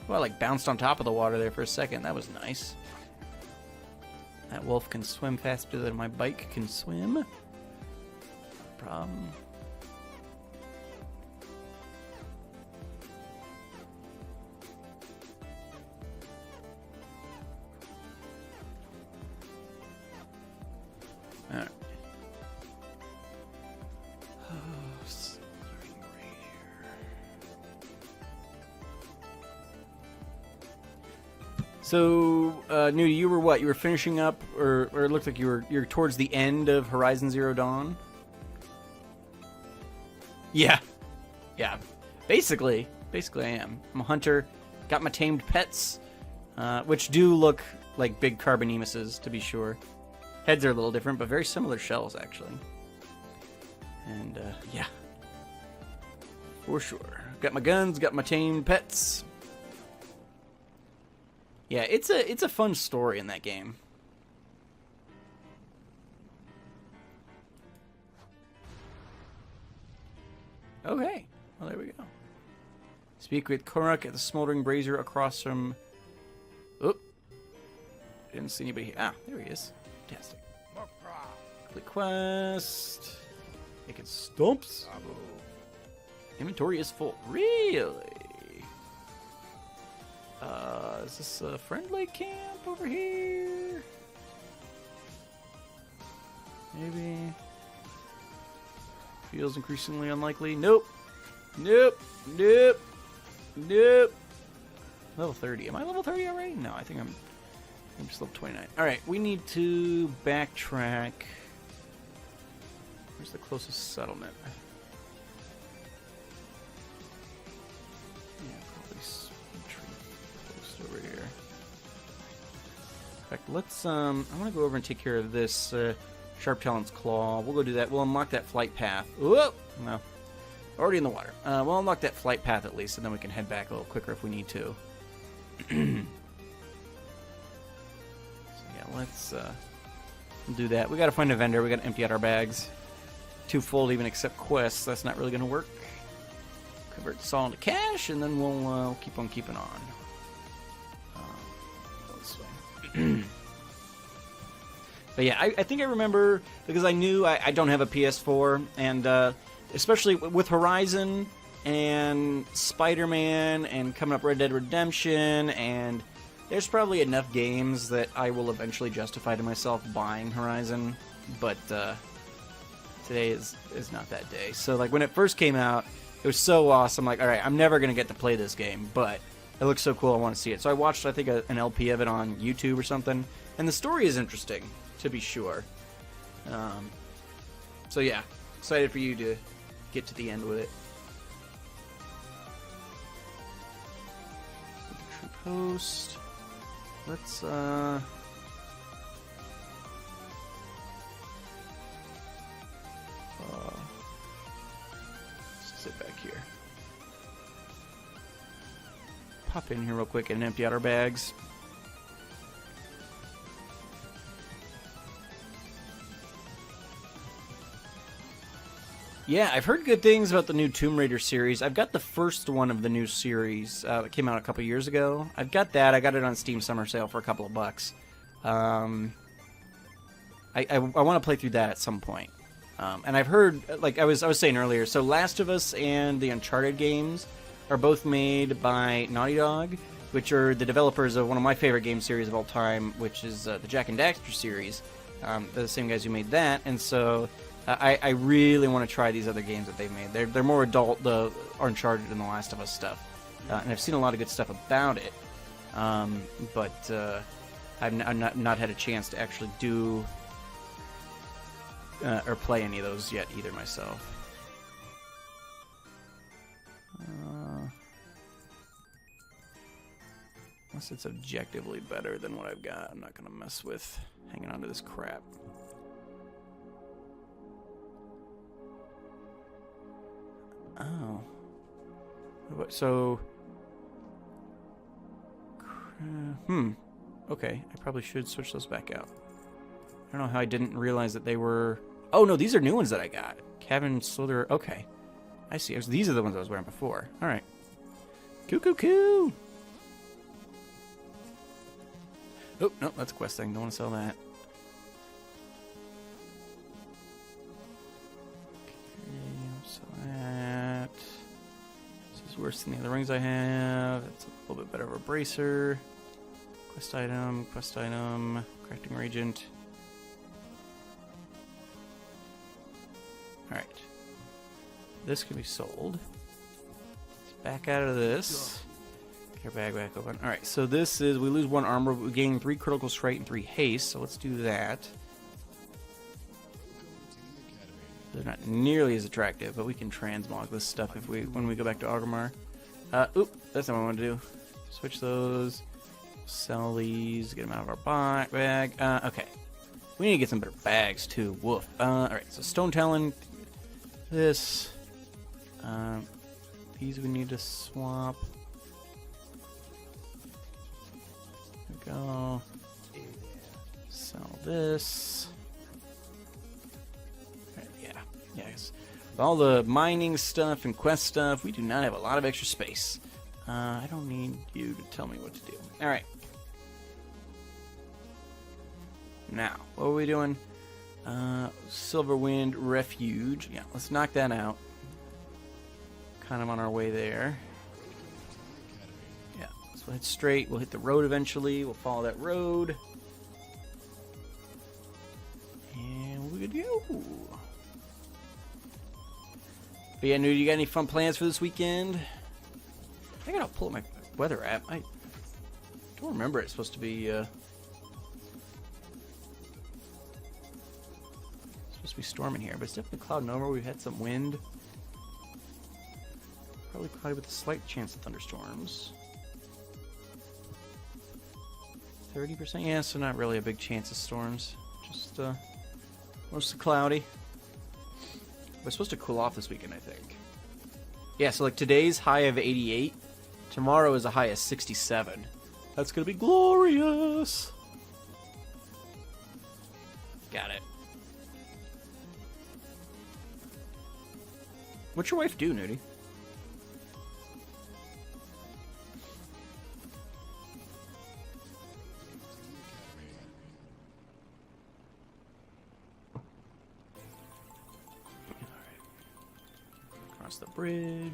Well, I like bounced on top of the water there for a second. That was nice. That wolf can swim faster than my bike can swim. No problem. Alright. So, Nudie, you were what? You were finishing up, or it looked like you're towards the end of Horizon Zero Dawn? Yeah. Yeah. Basically I am. I'm a hunter. Got my tamed pets, which do look like big carbonemuses, to be sure. Heads are a little different, but very similar shells, actually. And, yeah. For sure. Got my guns, got my tamed pets. Yeah, it's a fun story in that game. Okay. Well, there we go. Speak with Korok at the Smoldering Brazier across from... Oop. I didn't see anybody here. Ah, there he is. Fantastic. Complete quest. Making stumps. Inventory is full. Really? Is this a friendly camp over here? Maybe. Feels increasingly unlikely. Nope. Nope. Nope. Nope. Level 30. Am I level 30 already? No, I think I'm just level 29. Alright, we need to backtrack. Where's the closest settlement? Yeah, probably close over here. In fact, let's, I want to go over and take care of this, Sharp Talon's Claw. We'll go do that. We'll unlock that flight path. Whoa! No. Already in the water. We'll unlock that flight path at least, and then we can head back a little quicker if we need to. So yeah, let's do that. We gotta find a vendor. We gotta empty out our bags. Too full to even accept quests. That's not really gonna work. Convert this all into cash, and then we'll keep on keeping on. Go this way. But yeah, I think I remember, because I knew I don't have a PS4, and especially with Horizon and Spider-Man and coming up Red Dead Redemption, and there's probably enough games that I will eventually justify to myself buying Horizon, but today is not that day. So like when it first came out, it was so awesome, like, alright, I'm never going to get to play this game, but it looks so cool, I want to see it. So I watched, I think, an LP of it on YouTube or something, and the story is interesting, to be sure. So yeah, excited for you to get to the end with it. Troop host. Let's sit back here. Pop in here real quick and empty out our bags. Yeah, I've heard good things about the new Tomb Raider series. I've got the first one of the new series that came out a couple years ago. I've got that. I got it on Steam Summer Sale for a couple of bucks. I want to play through that at some point. And I've heard, like I was saying earlier, so Last of Us and the Uncharted games are both made by Naughty Dog, which are the developers of one of my favorite game series of all time, which is the Jak and Daxter series. They're the same guys who made that, and so I really want to try these other games that they've made. They're more adult, the Uncharted and the Last of Us stuff, and I've seen a lot of good stuff about it. But I've not had a chance to actually do or play any of those yet either myself. Unless it's objectively better than what I've got, I'm not going to mess with hanging on to this crap. Oh. So... Okay, I probably should switch those back out. I don't know how I didn't realize that they were... Oh, no, these are new ones that I got. Cabin Slither... Okay. I see. These are the ones I was wearing before. Alright. Coo. Oh, no, that's a quest thing. Don't want to sell that. Okay, so that... This is worse than the other rings I have. That's a little bit better of a bracer. Quest item, crafting reagent. Alright. This can be sold. Let's back out of this. Get our bag back open. Alright, so this is, we lose 1 armor, but we gain 3 critical strike and 3 haste, so let's do that. They're not nearly as attractive, but we can transmog this stuff if when we go back to Orgrimmar. Oop, that's not what I want to do. Switch those. Sell these, get them out of our bag. Okay. We need to get some better bags, too. Woof. Alright, so Stone Talon. This. These we need to swap. There we go. Sell this. Right, yeah. Yes. With all the mining stuff and quest stuff, we do not have a lot of extra space. I don't need you to tell me what to do. Alright. Now, what are we doing? Silverwind Refuge. Yeah, let's knock that out. Kind of on our way there. Yeah, so we'll head straight. We'll hit the road eventually. We'll follow that road. And we're good to go. But yeah, Nude, you got any fun plans for this weekend? I gotta pull up my weather app. I don't remember it's supposed to be storming here, but it's definitely clouding over. We've had some wind. Probably cloudy with a slight chance of thunderstorms. 30%? Yeah, so not really a big chance of storms. Just mostly cloudy. We're supposed to cool off this weekend, I think. Yeah, so like today's high of 88. Tomorrow is a high of 67. That's gonna be glorious. Got it. What's your wife do, Nudie? Alright. Across the bridge.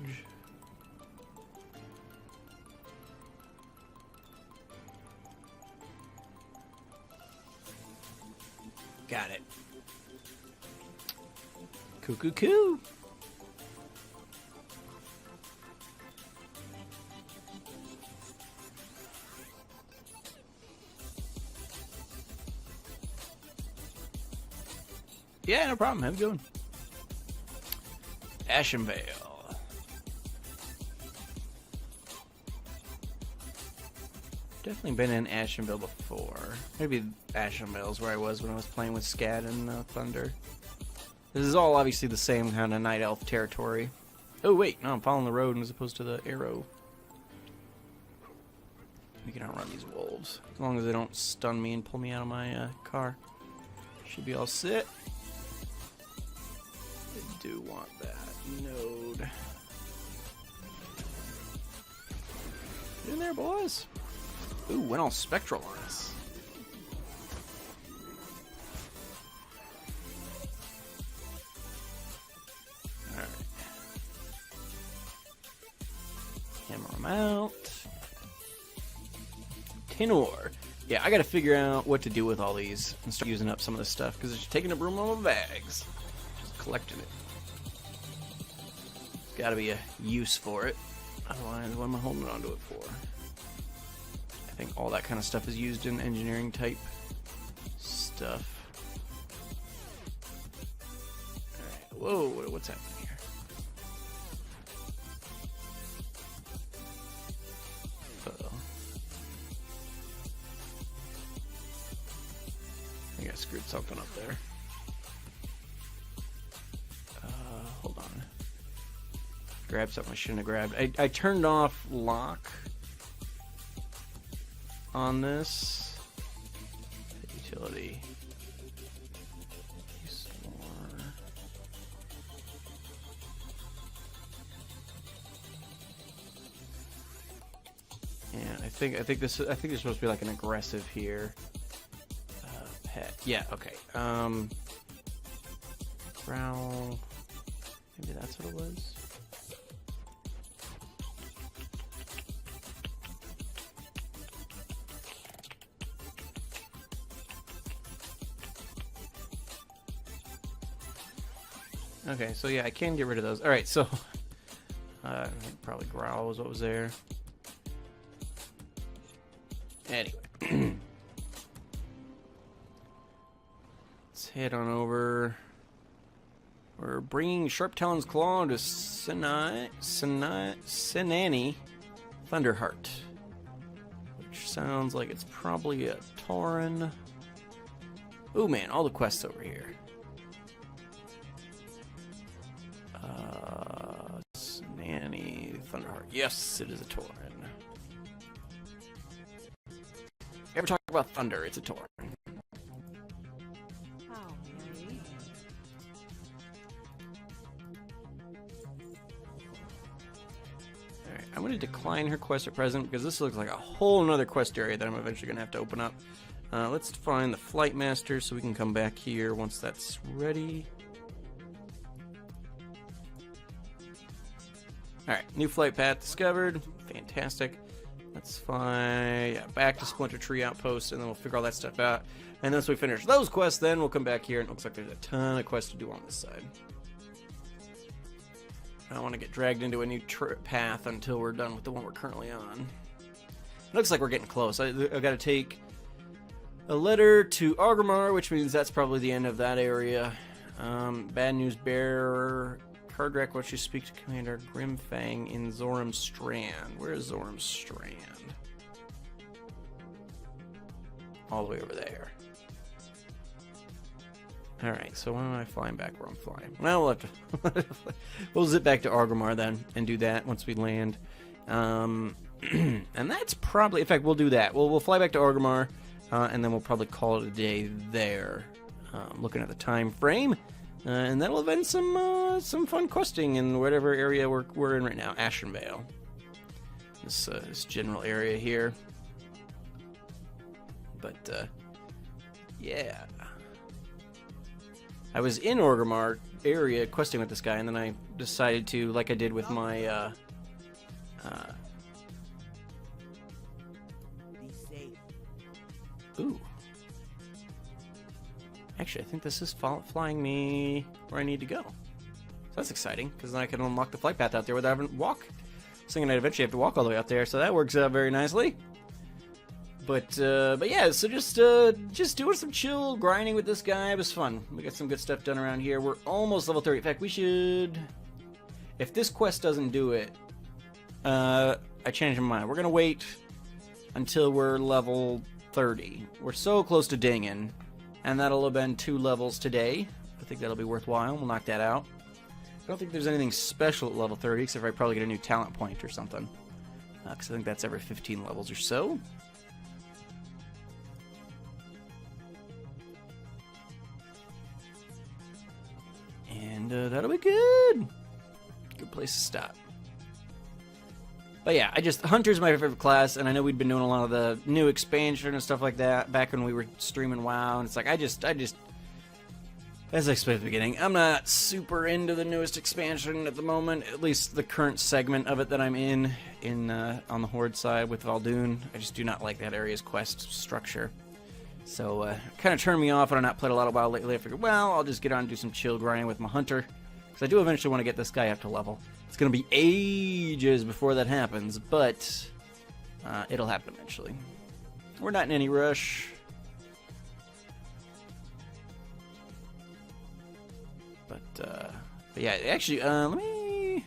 Got it. Coo. Yeah, no problem. Have a good one. Ashenvale. Definitely been in Ashenvale before. Maybe Ashenvale is where I was when I was playing with Scad and Thunder. This is all obviously the same kind of Night Elf territory. Oh wait, no, I'm following the road as opposed to the arrow. We can outrun these wolves. As long as they don't stun me and pull me out of my car. Should be all set. I do want that node. Get in there, boys. Ooh, went all spectral on us. Alright. Hammer them out. Tenor. Yeah, I gotta figure out what to do with all these and start using up some of this stuff because it's taking up room on my bags. Just collecting it. Gotta be a use for it. Otherwise, what am I holding on to it for? think all that kind of stuff is used in engineering type stuff. Alright, whoa, what's happening here? Uh-oh. I think I screwed something up there. Hold on. Grab something I shouldn't have grabbed. I turned off lock on this. Utility. Restore. Yeah, I think there's supposed to be like an aggressive here. Pet. Yeah, okay. Growl. Maybe that's what it was. Okay, so yeah, I can get rid of those. Alright, so I think probably growl was what was there. Anyway. Let's head on over. We're bringing Sharp Talon's Claw to Sinani Thunderheart, which sounds like it's probably a Tauren. Ooh man, all the quests over here. Sinani Thunderheart. Yes, it is a Tauren. Ever talk about thunder? It's a Tauren. I'm going to decline her quest at present because this looks like a whole nother quest area that I'm eventually going to have to open up. Let's find the Flight Master so we can come back here once that's ready. Alright, new flight path discovered. Fantastic. Let's fly back to Splinter Tree Outpost and then we'll figure all that stuff out. And once we finish those quests, then we'll come back here and it looks like there's a ton of quests to do on this side. I don't want to get dragged into a new path until we're done with the one we're currently on. It looks like we're getting close. I've got to take a letter to Orgrimmar, which means that's probably the end of that area. Bad news bearer. Kardrak, what you speak to Commander Grimfang in Zoram Strand. Where is Zoram Strand? All the way over there. Alright, so when am I flying back where I'm flying? Well, we'll have to we'll zip back to Orgrimmar then and do that once we land. And that's probably, in fact, we'll do that. We'll fly back to Orgrimmar, and then we'll probably call it a day there. Looking at the time frame. And that'll event some fun questing in whatever area we're in right now. Ashenvale. This general area here. But, yeah. I was in Orgrimmar area questing with this guy, and then I decided to, like I did with my, Ooh. Actually, I think this is flying me where I need to go. So that's exciting, because then I can unlock the flight path out there without having to walk. I was thinking I'd eventually have to walk all the way out there, so that works out very nicely. But yeah, so just doing some chill grinding with this guy. It was fun. We got some good stuff done around here. We're almost level 30. In fact, we should... If this quest doesn't do it, I changed my mind. We're going to wait until we're level 30. We're so close to dinging, and that'll have been 2 levels today. I think that'll be worthwhile. We'll knock that out. I don't think there's anything special at level 30, except for I probably get a new talent point or something. Because I think that's every 15 levels or so. And that'll be good. Good place to stop. But yeah, Hunter's my favorite class, and I know we'd been doing a lot of the new expansion and stuff like that back when we were streaming WoW, and it's like, I just, as I explained at the beginning, I'm not super into the newest expansion at the moment, at least the current segment of it that I'm in on the Horde side with Valdoon. I just do not like that area's quest structure. So, kind of turned me off, and I've not played a lot of WoW lately. I figured, well, I'll just get on and do some chill grinding with my Hunter. Because I do eventually want to get this guy up to level. It's going to be ages before that happens, but it'll happen eventually. We're not in any rush. But yeah, actually, let me...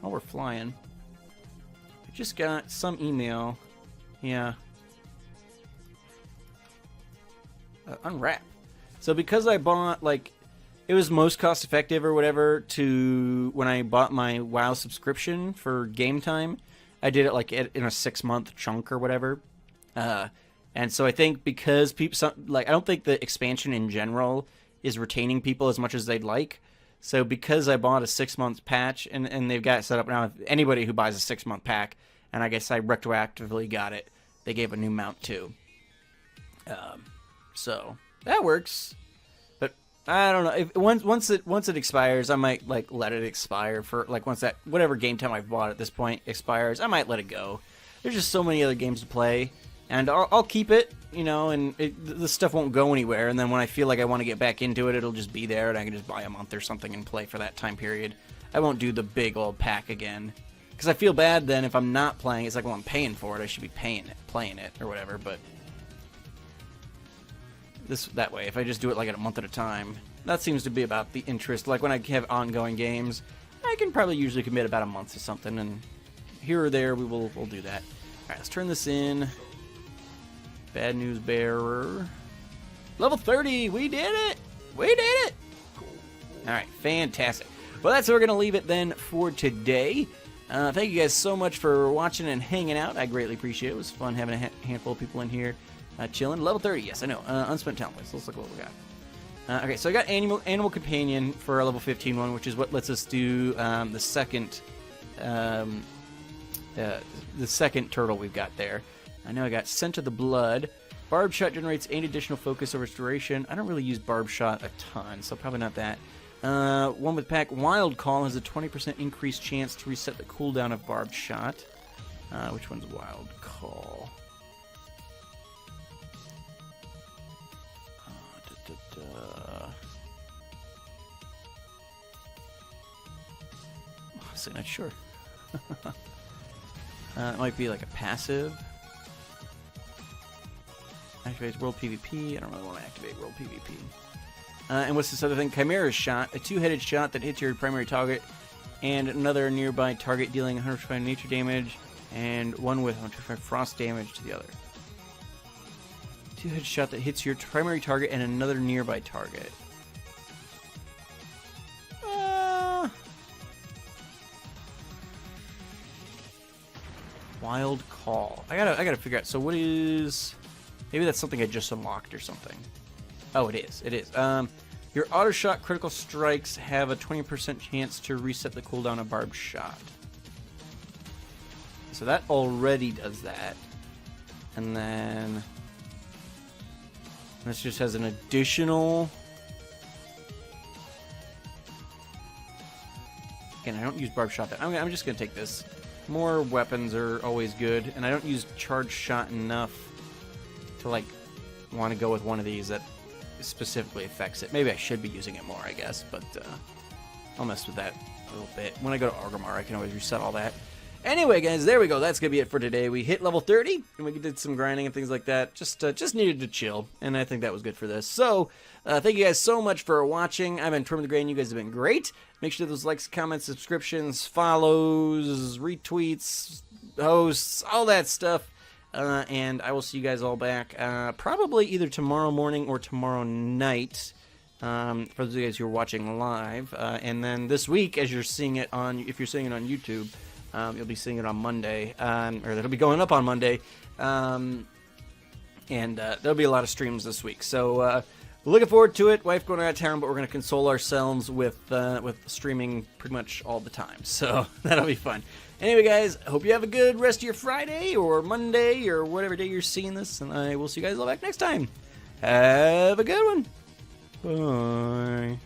While we're flying, I just got some email. Yeah. Unwrap. So because I bought, like, it was most cost effective or whatever to when I bought my WoW subscription for game time, I did it like in a 6-month chunk or whatever. And so I think because people, like, I don't think the expansion in general is retaining people as much as they'd like. So because I bought a 6-month patch and they've got it set up now, anybody who buys a 6-month pack, and I guess I retroactively got it, they gave a new mount too. So that works. But I don't know. If once it expires, I might like let it expire for like once that whatever game time I've bought at this point expires, I might let it go. There's just so many other games to play, and I'll keep it, you know, and the stuff won't go anywhere. And then when I feel like I want to get back into it, it'll just be there, and I can just buy a month or something and play for that time period. I won't do the big old pack again, because I feel bad then if I'm not playing. It's like, well, I'm paying for it, I should be playing it or whatever. But that way, if I just do it like a month at a time, that seems to be about the interest. Like when I have ongoing games, I can probably usually commit about a month to something, and here or there we'll do that. All right, let's turn this in. Bad news bearer. Level 30, we did it! We did it! Cool. All right, fantastic. Well, that's where we're gonna leave it then for today. Thank you guys so much for watching and hanging out. I greatly appreciate it. It was fun having a handful of people in here. Chilling. Level 30, yes, I know. Unspent talent points. Let's look at what we got. Okay, so I got Animal Companion for our level 15 one, which is what lets us do the second turtle we've got there. I know I got Scent of the Blood. Barb Shot generates 8 additional focus or restoration. I don't really use Barb Shot a ton, so probably not that. One with pack. Wild Call has a 20% increased chance to reset the cooldown of Barb Shot. Which one's Wild Call? Honestly, not sure. It might be like a passive. Activates World PvP. I don't really want to activate World PvP. And what's this other thing? Chimera's Shot. A 2-headed shot that hits your primary target and another nearby target, dealing 125 nature damage and one with 125 frost damage to the other. 2-headed shot that hits your primary target and another nearby target. Wild Call. I gotta figure out. So what is... Maybe that's something I just unlocked or something. Oh, it is. It is. Your auto shot critical strikes have a 20% chance to reset the cooldown of Barb Shot. So that already does that. And then this just has an additional... Again, I don't use Barb Shot. I'm just going to take this. More weapons are always good, and I don't use Charge Shot enough to, like, want to go with one of these that specifically affects it. Maybe I should be using it more, I guess, but I'll mess with that a little bit. When I go to Orgrimmar, I can always reset all that. Anyway, guys, there we go. That's going to be it for today. We hit level 30, and we did some grinding and things like that. Just needed to chill, and I think that was good for this. So, thank you guys so much for watching. I've been Trim the Gray, and you guys have been great. Make sure those likes, comments, subscriptions, follows, retweets, hosts, all that stuff. And I will see you guys all back probably either tomorrow morning or tomorrow night for those of you guys who are watching live. And then this week, as you're seeing it on, if you're seeing it on YouTube, you'll be seeing it on Monday, or it'll be going up on Monday. And there'll be a lot of streams this week. So looking forward to it. Wife going out of town, but we're going to console ourselves with streaming pretty much all the time. So that'll be fun. Anyway, guys, I hope you have a good rest of your Friday or Monday or whatever day you're seeing this, and I will see you guys all back next time. Have a good one. Bye.